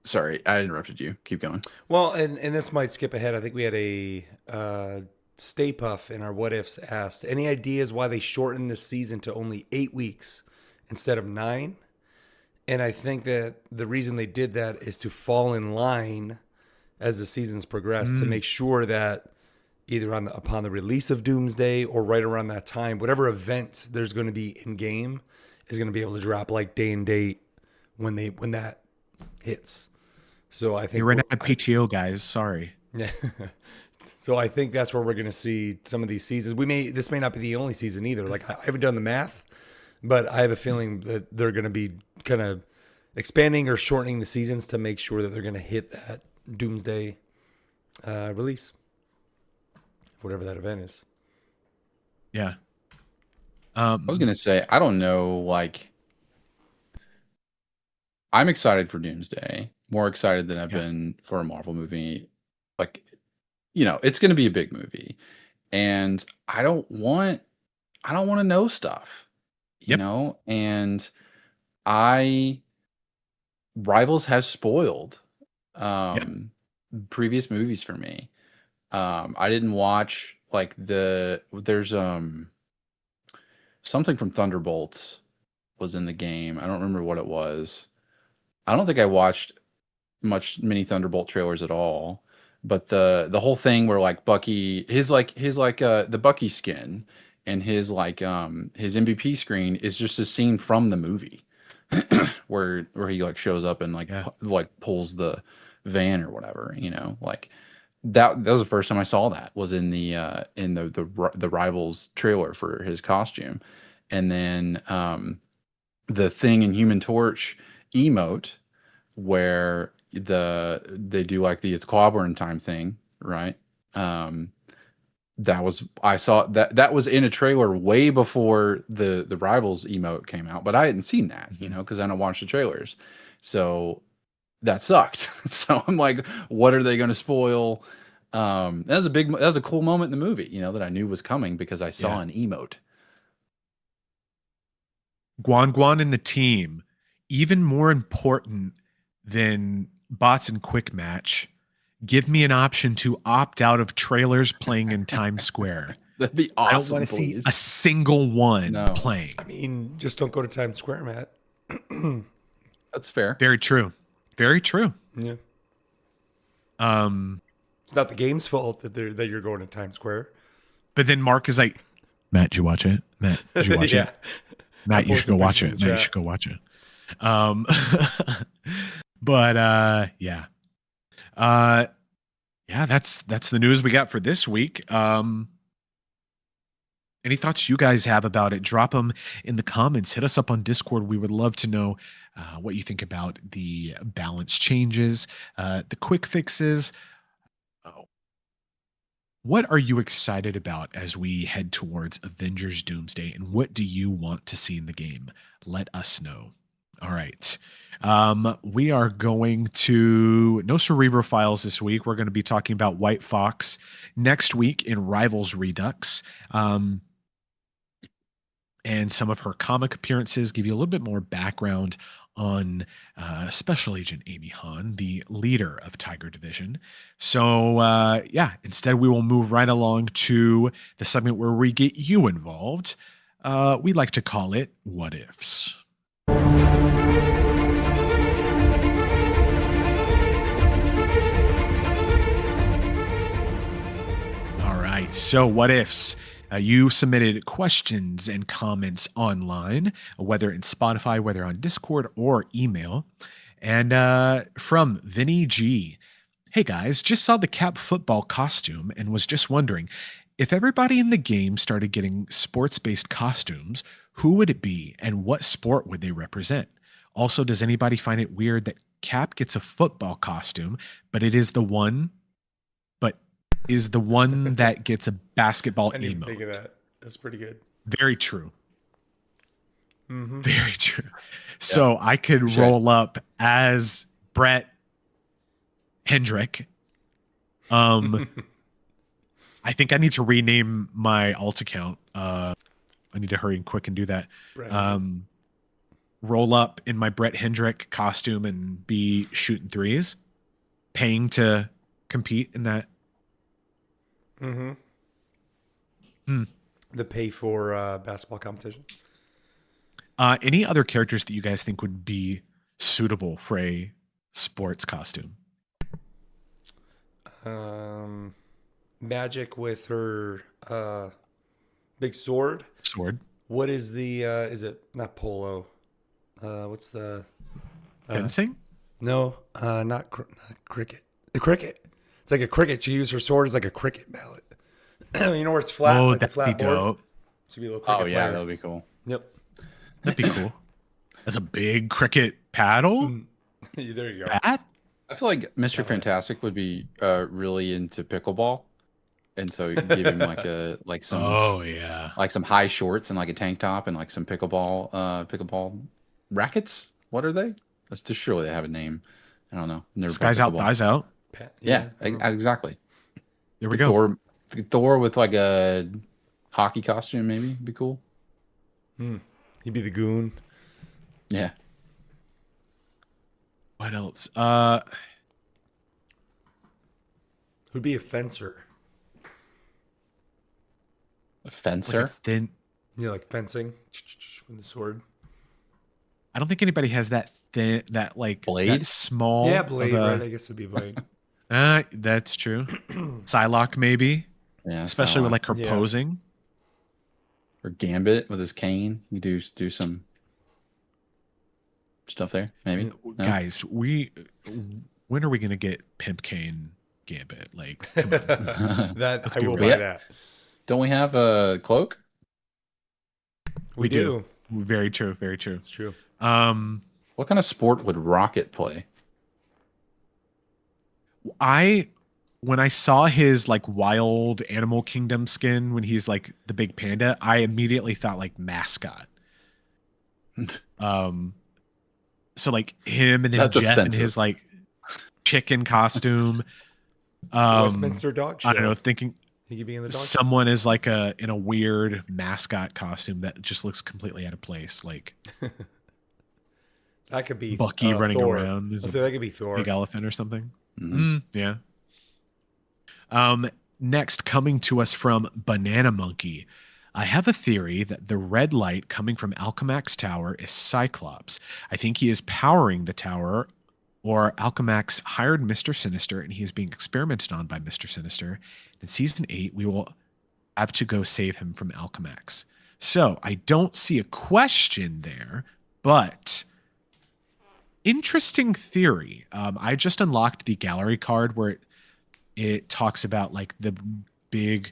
Speaker 3: sorry, I interrupted you. Keep going.
Speaker 2: Well, and this might skip ahead. I think we had a Stay Puff in our What Ifs asked, any ideas why they shortened this season to only 8 weeks instead of 9? And I think that the reason they did that is to fall in line as the seasons progress to make sure that either upon the release of Doomsday or right around that time, whatever event there's going to be in game is going to be able to drop like day and date when that hits. So I think
Speaker 1: You ran out of PTO, guys. Sorry.
Speaker 2: yeah. So I think that's where we're going to see some of these seasons. This may not be the only season either. Like I haven't done the math, but I have a feeling that they're going to be kind of expanding or shortening the seasons to make sure that they're going to hit that Doomsday release, whatever that event is.
Speaker 1: Yeah.
Speaker 3: I was gonna say, I don't know, like I'm excited for Doomsday, more excited than I've been for a Marvel movie. Like, it's gonna be a big movie. And I don't want to know stuff,
Speaker 1: Yep.
Speaker 3: and Rivals has spoiled previous movies for me. I didn't watch like there's something from Thunderbolts was in the game. I don't remember what it was. I don't think I watched many Thunderbolt trailers at all. But the whole thing where like Bucky his the Bucky skin and his his MVP screen is just a scene from the movie where he like shows up and like pulls the van or whatever, like that was the first time I saw that was in the Rivals trailer for his costume. And then the Thing in Human Torch emote where they do like the it's clobbering time thing, right? I saw that was in a trailer way before the Rivals emote came out, but I hadn't seen that, because I don't watch the trailers. So that sucked. So I'm like, what are they going to spoil? That was a cool moment in the movie, that I knew was coming because I saw an emote.
Speaker 1: Guan Guan and the team, even more important than bots and quick match, give me an option to opt out of trailers playing in Times Square.
Speaker 3: That'd be awesome.
Speaker 1: I don't want to see a single one playing.
Speaker 2: I mean, just don't go to Times Square, Matt.
Speaker 3: That's fair.
Speaker 1: Very true. Very true.
Speaker 2: Yeah. It's not the game's fault that you're going to Times Square.
Speaker 1: But then Mark is like, Matt, did you watch it? Matt, did you watch it? Matt, you should go watch it. Matt, you should go watch it. But yeah. Yeah, that's the news we got for this week. Any thoughts you guys have about it? Drop them in the comments. Hit us up on Discord. We would love to know what you think about the balance changes, the quick fixes. What are you excited about as we head towards Avengers Doomsday, and what do you want to see in the game? Let us know. All right. We are going to no Cerebro Files this week. We're going to be talking about White Fox next week in Rivals Redux. And some of her comic appearances, give you a little bit more background on Special Agent Amy Han, the leader of Tiger Division. So yeah, instead we will move right along to the segment where we get you involved. We like to call it What Ifs. All right, so what ifs? You submitted questions and comments online, whether in Spotify, whether on Discord or email. And from Vinny G. Hey guys, just saw the Cap football costume and was just wondering, if everybody in the game started getting sports-based costumes, who would it be and what sport would they represent? Also, does anybody find it weird that Cap gets a football costume, but is the one that gets a basketball
Speaker 2: I didn't
Speaker 1: emote?
Speaker 2: think of that. That's pretty good.
Speaker 1: Very true.
Speaker 2: Mm-hmm.
Speaker 1: Very true. So I could roll up as Brett Hendrick. I think I need to rename my alt account. I need to hurry and quick and do that. Roll up in my Brett Hendrick costume and be shooting threes, paying to compete in that.
Speaker 2: The pay for basketball competition.
Speaker 1: Any other characters that you guys think would be suitable for a sports costume?
Speaker 2: Magic with her big sword. What is the is it not polo? What's the
Speaker 1: Fencing?
Speaker 2: No, not cricket. The cricket. It's like a cricket. She used her sword as like a cricket mallet. You know where it's flat?
Speaker 1: Oh,
Speaker 2: like
Speaker 1: that'd
Speaker 2: the flat
Speaker 1: be
Speaker 2: board?
Speaker 1: dope.
Speaker 2: Should be a little cricket
Speaker 3: Oh yeah,
Speaker 2: player.
Speaker 3: that would be cool.
Speaker 2: Yep.
Speaker 1: That'd be cool. That's a big cricket paddle.
Speaker 2: There you go.
Speaker 1: Bat?
Speaker 3: I feel like Mr. Fantastic would be really into pickleball, and so you can give him some
Speaker 1: Oh yeah.
Speaker 3: like some high shorts and like a tank top and like some pickleball rackets. What are they? That's just surely they have a name. I don't know. Never played
Speaker 1: Skies out,
Speaker 3: pickleball.
Speaker 1: thighs out.
Speaker 3: Yeah, exactly.
Speaker 1: There we go.
Speaker 3: Thor with like a hockey costume, maybe be cool.
Speaker 2: He'd be the goon.
Speaker 3: Yeah.
Speaker 1: What else?
Speaker 2: Who'd be a fencer?
Speaker 3: A fencer.
Speaker 1: Like a thin.
Speaker 2: You know, like fencing with the sword.
Speaker 1: I don't think anybody has that thin, that like
Speaker 3: Blade?
Speaker 1: that small.
Speaker 2: Yeah, blade.
Speaker 1: of a-
Speaker 2: Right? I guess it'd be blade.
Speaker 1: That's true. Psylocke maybe,
Speaker 3: Yeah,
Speaker 1: especially with like her
Speaker 2: Yeah.
Speaker 1: posing.
Speaker 3: or Gambit with his cane. You do some stuff there, maybe. No?
Speaker 1: Guys, when are we gonna get Pimp Cane Gambit? Like, come on.
Speaker 2: That I
Speaker 1: be
Speaker 2: will
Speaker 1: real.
Speaker 2: buy that.
Speaker 3: Don't we have a cloak?
Speaker 2: We do.
Speaker 1: Very true. Very true.
Speaker 2: It's true.
Speaker 3: What kind of sport would Rocket play?
Speaker 1: I when I saw his like wild animal kingdom skin when he's like the big panda, I immediately thought like mascot. Um, so like him and then
Speaker 3: That's
Speaker 1: Jeff
Speaker 3: offensive.
Speaker 1: in his like chicken costume. Um,
Speaker 2: Westminster dog show.
Speaker 1: I don't know, thinking
Speaker 2: He could be in the dog show.
Speaker 1: someone is like in a weird mascot costume that just looks completely out of place, like
Speaker 2: That could be
Speaker 1: Bucky running
Speaker 2: Thor.
Speaker 1: around as
Speaker 2: I'd
Speaker 1: a
Speaker 2: say that could be Thor.
Speaker 1: big elephant or something.
Speaker 3: Mhm.
Speaker 1: Yeah. Next, coming to us from Banana Monkey. I have a theory that the red light coming from Alchemax Tower is Cyclops. I think he is powering the tower, or Alchemax hired Mr. Sinister and he is being experimented on by Mr. Sinister. In season 8, we will have to go save him from Alchemax. So I don't see a question there, but interesting theory. I just unlocked the gallery card where it talks about like the big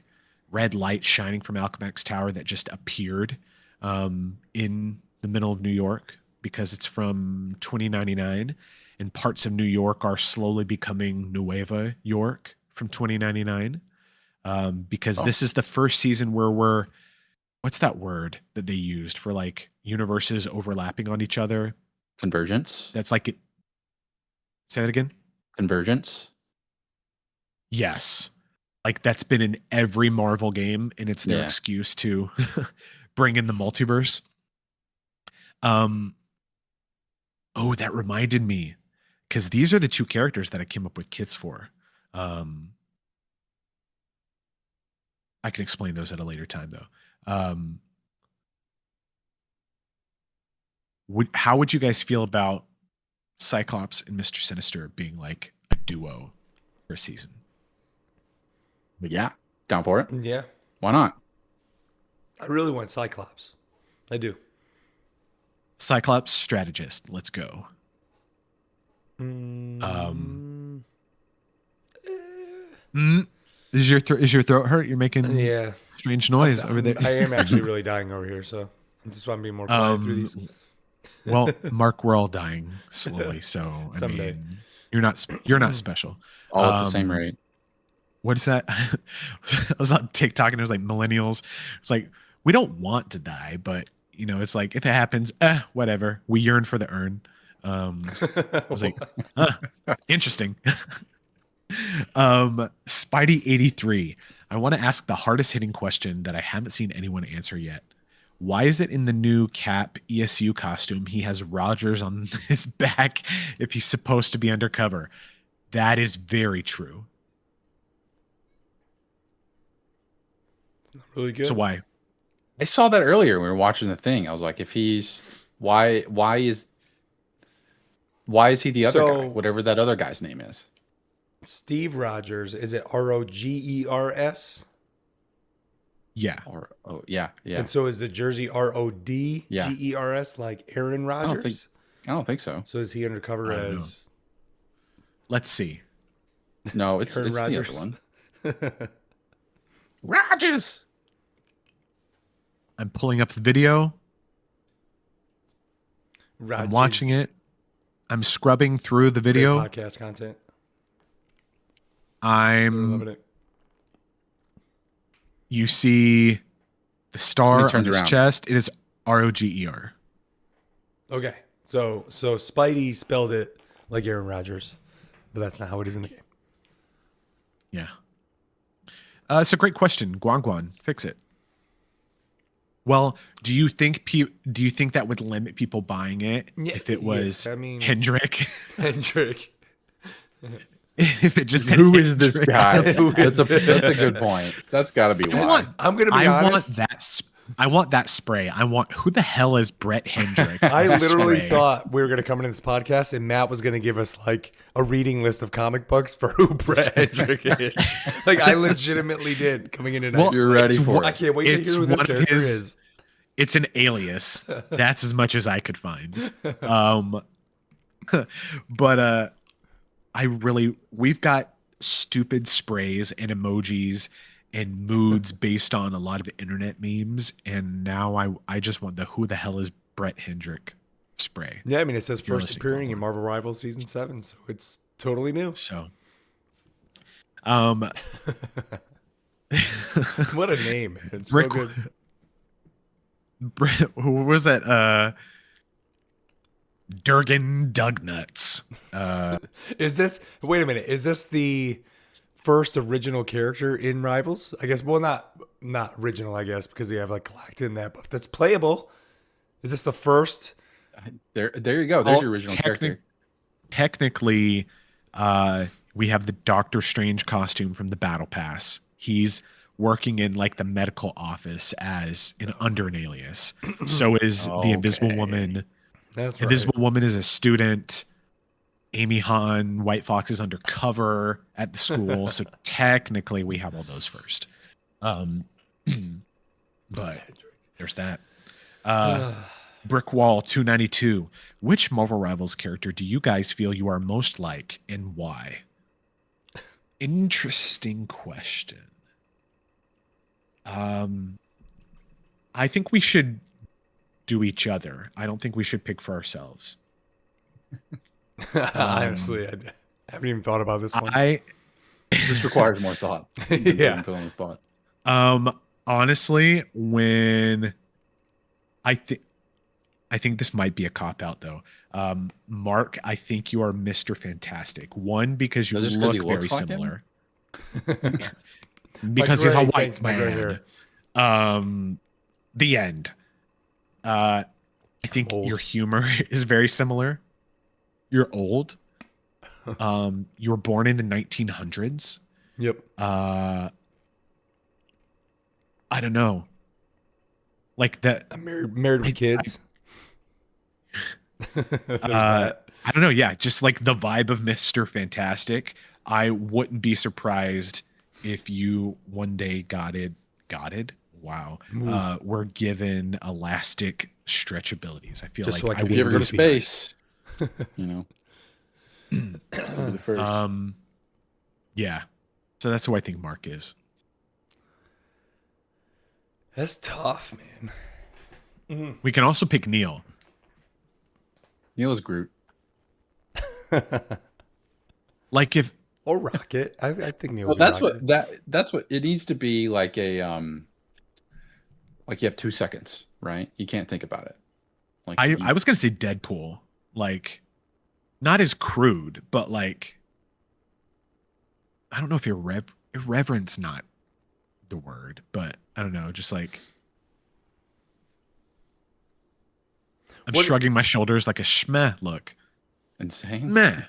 Speaker 1: red light shining from Alchemax Tower that just appeared in the middle of New York because it's from 2099 and parts of New York are slowly becoming Nueva York from 2099 because this is the first season where what's that word that they used for like universes overlapping on each other?
Speaker 3: Convergence.
Speaker 1: That's like it. Say that again.
Speaker 3: Convergence.
Speaker 1: Yes. Like that's been in every Marvel game and it's their
Speaker 3: Yeah.
Speaker 1: excuse to bring in the multiverse. Oh, that reminded me because these are the two characters that I came up with kits for. I can explain those at a later time though. How would you guys feel about Cyclops and Mr. Sinister being like a duo for a season?
Speaker 3: But yeah, down for it.
Speaker 2: Yeah.
Speaker 3: Why not?
Speaker 2: I really want Cyclops. I do.
Speaker 1: Cyclops strategist. Let's go. Is your throat hurt? You're making
Speaker 2: Yeah.
Speaker 1: strange noise over there.
Speaker 2: I am actually really dying over here, so I just want to be more quiet through these.
Speaker 1: Well, Mark, we're all dying slowly, so I
Speaker 2: Someday.
Speaker 1: mean, you're not special.
Speaker 3: All at the same rate.
Speaker 1: What is that? I was on TikTok and it was like millennials. It's like we don't want to die, but you know, it's like if it happens, whatever. We yearn for the urn. I was like, interesting. Spidey 83. I want to ask the hardest hitting question that I haven't seen anyone answer yet. Why is it in the new Cap ESU costume he has Rogers on his back if he's supposed to be undercover? That is very true.
Speaker 2: Really good.
Speaker 1: So why?
Speaker 3: I saw that earlier when we were watching the thing. I was like, if he's why is he the other guy? Whatever that other guy's name is.
Speaker 2: Steve Rogers, is it Rogers?
Speaker 1: Yeah.
Speaker 3: Or yeah.
Speaker 2: And so is the jersey Rodgers, like Aaron Rodgers?
Speaker 3: I don't think so.
Speaker 2: So is he undercover
Speaker 1: I don't
Speaker 2: as
Speaker 1: Let's see.
Speaker 3: No, it's
Speaker 2: Aaron
Speaker 3: the other
Speaker 2: Rodgers?
Speaker 3: one. Rogers.
Speaker 1: I'm pulling up the video.
Speaker 2: Rodgers?
Speaker 1: I'm watching it. I'm scrubbing through the
Speaker 2: Great
Speaker 1: video.
Speaker 2: podcast content.
Speaker 1: I'm
Speaker 2: Loving it.
Speaker 1: You see the star on
Speaker 3: turns
Speaker 1: his
Speaker 3: around.
Speaker 1: chest. It is Roger.
Speaker 2: Okay. So Spidey spelled it like Aaron Rodgers, but that's not how it is in the game.
Speaker 1: Yeah. It's a great question. Guan, fix it. Well, do you think that would limit people buying it if it was
Speaker 2: I mean-
Speaker 1: Hendrick?
Speaker 2: Hendrick.
Speaker 1: If it just said
Speaker 3: Who is this
Speaker 1: Hendrick?
Speaker 3: guy?
Speaker 2: Who
Speaker 3: That's
Speaker 2: is
Speaker 3: a good point. That's got to be why.
Speaker 2: I'm gonna be
Speaker 1: I
Speaker 2: honest.
Speaker 1: want that spray. Who the hell is Brett Hendrick?
Speaker 2: I
Speaker 1: as a
Speaker 2: literally
Speaker 1: spray?
Speaker 2: thought we were going to come into this podcast and Matt was going to give us like a reading list of comic books for who Brett Hendrick is. Like I legitimately did coming in tonight.
Speaker 1: Well,
Speaker 3: You're ready
Speaker 1: it's
Speaker 3: for
Speaker 1: one-
Speaker 2: I can't wait to
Speaker 1: it's
Speaker 2: hear who this
Speaker 1: one of
Speaker 2: character
Speaker 1: his-
Speaker 2: is.
Speaker 1: It's an alias. That's as much as I could find. But we've got stupid sprays and emojis and moods based on a lot of internet memes, and now I just want the who the hell is Brett Hendrick spray.
Speaker 2: Yeah, I mean it says
Speaker 1: You're
Speaker 2: first
Speaker 1: listening,
Speaker 2: appearing in
Speaker 1: Marvel.
Speaker 2: Marvel Rivals season 7, so it's totally new.
Speaker 1: So Um,
Speaker 2: What a name. It's
Speaker 1: Brick,
Speaker 2: so good.
Speaker 1: Who was that? Durgan Dugnuts.
Speaker 2: Is this, wait a minute, is this the first original character in Rivals? I guess, well, not original, I guess, because they have like Galacta in that, but that's playable. Is this the first?
Speaker 3: There you go. There's
Speaker 1: Well,
Speaker 3: your original character.
Speaker 1: Technically, we have the Doctor Strange costume from the Battle Pass. He's working in like the medical office as under an alias. So is the Invisible Woman.
Speaker 2: That's right.
Speaker 1: Invisible Woman is a student. Amy Han, White Fox is undercover at the school. So technically we have all those first. But there's that. Brickwall 292. Which Marvel Rivals character do you guys feel you are most like and why? Interesting question. I think we should do each other. I don't think we should pick for ourselves.
Speaker 2: Honestly, I haven't even thought about this one.
Speaker 3: This requires more thought. than being
Speaker 2: Yeah.
Speaker 3: put on the spot.
Speaker 1: Honestly, when I think this might be a cop out though. Mark, I think you are Mr. Fantastic. One, because you
Speaker 3: Just 'cause he
Speaker 1: look very
Speaker 3: looks like him?
Speaker 1: similar. Because he's a
Speaker 2: gray,
Speaker 1: white
Speaker 2: thanks, my gray
Speaker 1: man.
Speaker 2: hair.
Speaker 1: The end. I think
Speaker 2: old.
Speaker 1: your humor is very similar. You're old. You were born in the 1900s.
Speaker 2: Yep.
Speaker 1: I don't know. Like that.
Speaker 2: I'm married with kids. There's that.
Speaker 1: I don't know. Yeah, just like the vibe of Mr. Fantastic. I wouldn't be surprised if you one day got it. Wow. Were given elastic stretch abilities. I feel
Speaker 2: Just
Speaker 1: like
Speaker 2: so I
Speaker 1: I
Speaker 2: can
Speaker 3: If you ever
Speaker 1: would
Speaker 3: go to
Speaker 1: really be
Speaker 3: space, you know, that'll be the first.
Speaker 1: yeah. So that's who I think Mark is.
Speaker 2: That's tough, man.
Speaker 1: We can also pick Neil.
Speaker 3: Neil is Groot.
Speaker 1: Like if
Speaker 2: Or Rocket. I think Neil.
Speaker 3: Well,
Speaker 2: would be
Speaker 3: that's
Speaker 2: Rocket.
Speaker 3: that's what it needs to be, like a like you have 2 seconds, right? You can't think about it. Like
Speaker 1: I was gonna say Deadpool. Like not as crude, but like I don't know if irreverent's not the word, but I don't know, just like I'm shrugging my shoulders like a schmeh look.
Speaker 3: insane.
Speaker 1: Meh.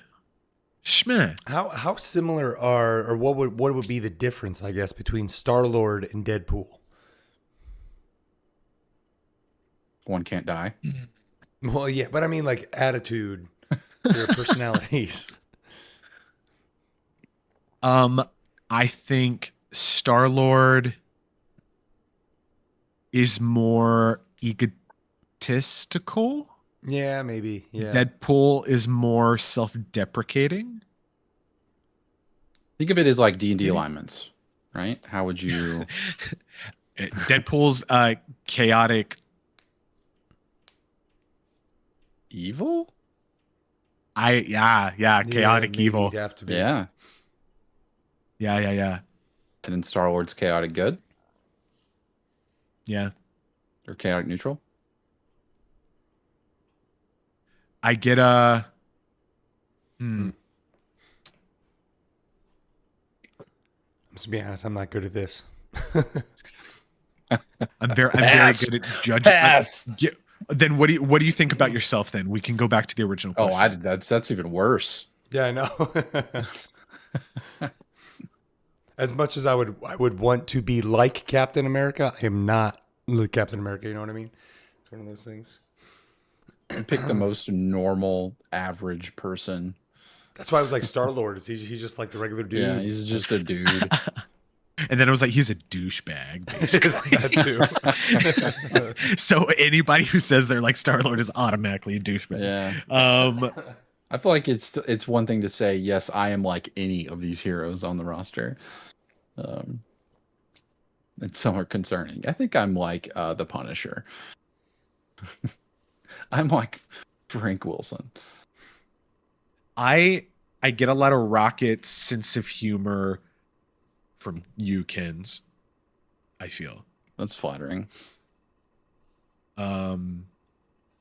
Speaker 1: Schmeh.
Speaker 2: How similar are, or what would be the difference, I guess, between Star-Lord and Deadpool?
Speaker 3: One can't die.
Speaker 2: Well, yeah, but I mean, like attitude, their personalities.
Speaker 1: I think Star-Lord is more egotistical.
Speaker 2: Yeah, maybe. Yeah.
Speaker 1: Deadpool is more self-deprecating.
Speaker 3: Think of it as like D&D alignments, right? How would you?
Speaker 1: Deadpool's chaotic.
Speaker 3: Evil?
Speaker 1: Chaotic
Speaker 2: maybe
Speaker 1: evil.
Speaker 2: it'd have to be.
Speaker 3: Yeah.
Speaker 1: Yeah.
Speaker 3: And then Star Lord's chaotic good
Speaker 1: Yeah.
Speaker 3: or chaotic neutral.
Speaker 1: I get a.
Speaker 2: I'm just to be honest, I'm not good at this.
Speaker 1: I'm very
Speaker 3: Pass.
Speaker 1: good at judging.
Speaker 3: Pass.
Speaker 1: Then what do you think about yourself? Then we can go back to the original
Speaker 3: Oh,
Speaker 1: question.
Speaker 3: that's even worse.
Speaker 2: Yeah, I know. As much as I would want to be like Captain America, I am not like Captain America. You know what I mean? It's one of those things.
Speaker 3: Pick the most normal, average person.
Speaker 2: That's why I was like Star-Lord. He's just like the regular dude.
Speaker 3: Yeah, he's just a dude.
Speaker 1: And then it was like he's a douchebag, basically.
Speaker 2: That too.
Speaker 1: So anybody who says they're like Star-Lord is automatically a douchebag.
Speaker 3: Yeah. I feel like it's one thing to say, yes, I am like any of these heroes on the roster. And some are concerning. I think I'm like the Punisher. I'm like Frank Wilson.
Speaker 1: I get a lot of Rocket's sense of humor from you, Kins. I feel.
Speaker 3: That's flattering.
Speaker 1: Um,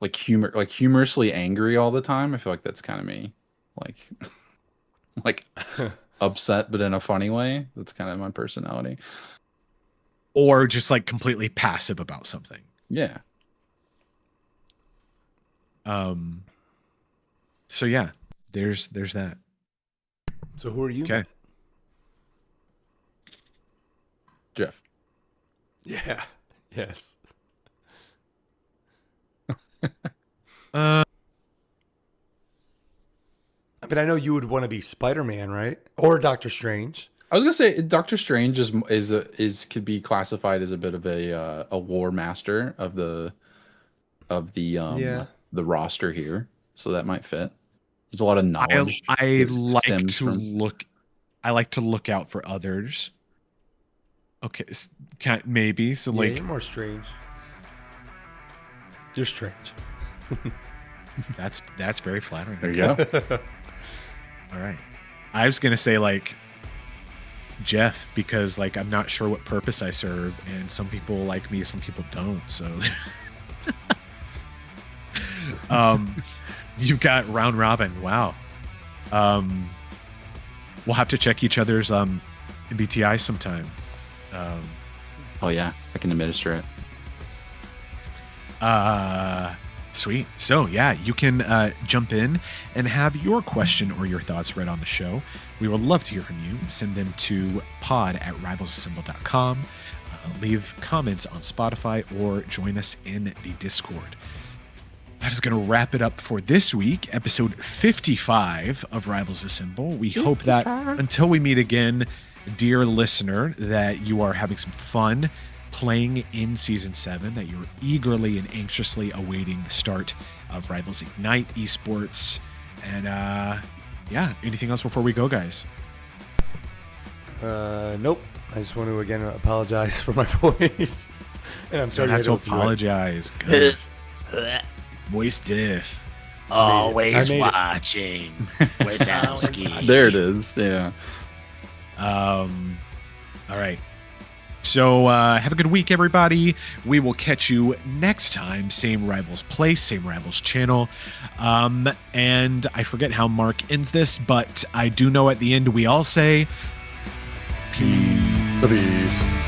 Speaker 3: Like humorously angry all the time. I feel like that's kind of me. Like, like upset, but in a funny way. That's kind of my personality.
Speaker 1: or just like completely passive about something.
Speaker 3: Yeah.
Speaker 1: So yeah, there's that.
Speaker 2: So who are you?
Speaker 1: Okay.
Speaker 3: Jeff.
Speaker 2: Yeah. Yes.
Speaker 1: Uh,
Speaker 2: I mean, I know you would want to be Spider-Man, right? Or Doctor Strange.
Speaker 3: I was gonna say Doctor Strange could be classified as a bit of a lore master of the
Speaker 2: Yeah.
Speaker 3: the roster here, so that might fit. There's a lot of knowledge.
Speaker 1: I
Speaker 3: that
Speaker 1: like
Speaker 3: stems
Speaker 1: to
Speaker 3: from-
Speaker 1: look. I like to look out for others. Okay, maybe so.
Speaker 2: Yeah,
Speaker 1: Like,
Speaker 2: you're more strange. You're strange.
Speaker 1: that's very flattering.
Speaker 3: There you go.
Speaker 1: All right, I was gonna say like Jeff because like I'm not sure what purpose I serve, and some people like me, some people don't. So, you've got round robin. Wow. We'll have to check each other's MBTI sometime.
Speaker 3: Oh yeah, I can administer it.
Speaker 1: Sweet. So yeah, you can jump in and have your question or your thoughts read on the show. We would love to hear from you. Send them to pod@rivalsassemble.com. Leave comments on Spotify or join us in the Discord. That is going to wrap it up for this week, episode 55 of Rivals Assemble. We hope that until we meet again, dear listener, that you are having some fun playing in Season 7, that you're eagerly and anxiously awaiting the start of Rivals Ignite Esports. And yeah, anything else before we go, guys?
Speaker 2: Nope. I just want to again apologize for my voice. And I'm sorry
Speaker 1: Don't have to
Speaker 2: you had listen to it.
Speaker 1: apologize. Gosh. Voice diff.
Speaker 2: Always
Speaker 5: watching. Wazowski.
Speaker 3: There it is. Yeah.
Speaker 1: All right. So have a good week, everybody. We will catch you next time. Same Rivals place, same Rivals channel. And I forget how Mark ends this, but I do know at the end we all say peace.
Speaker 3: Peace.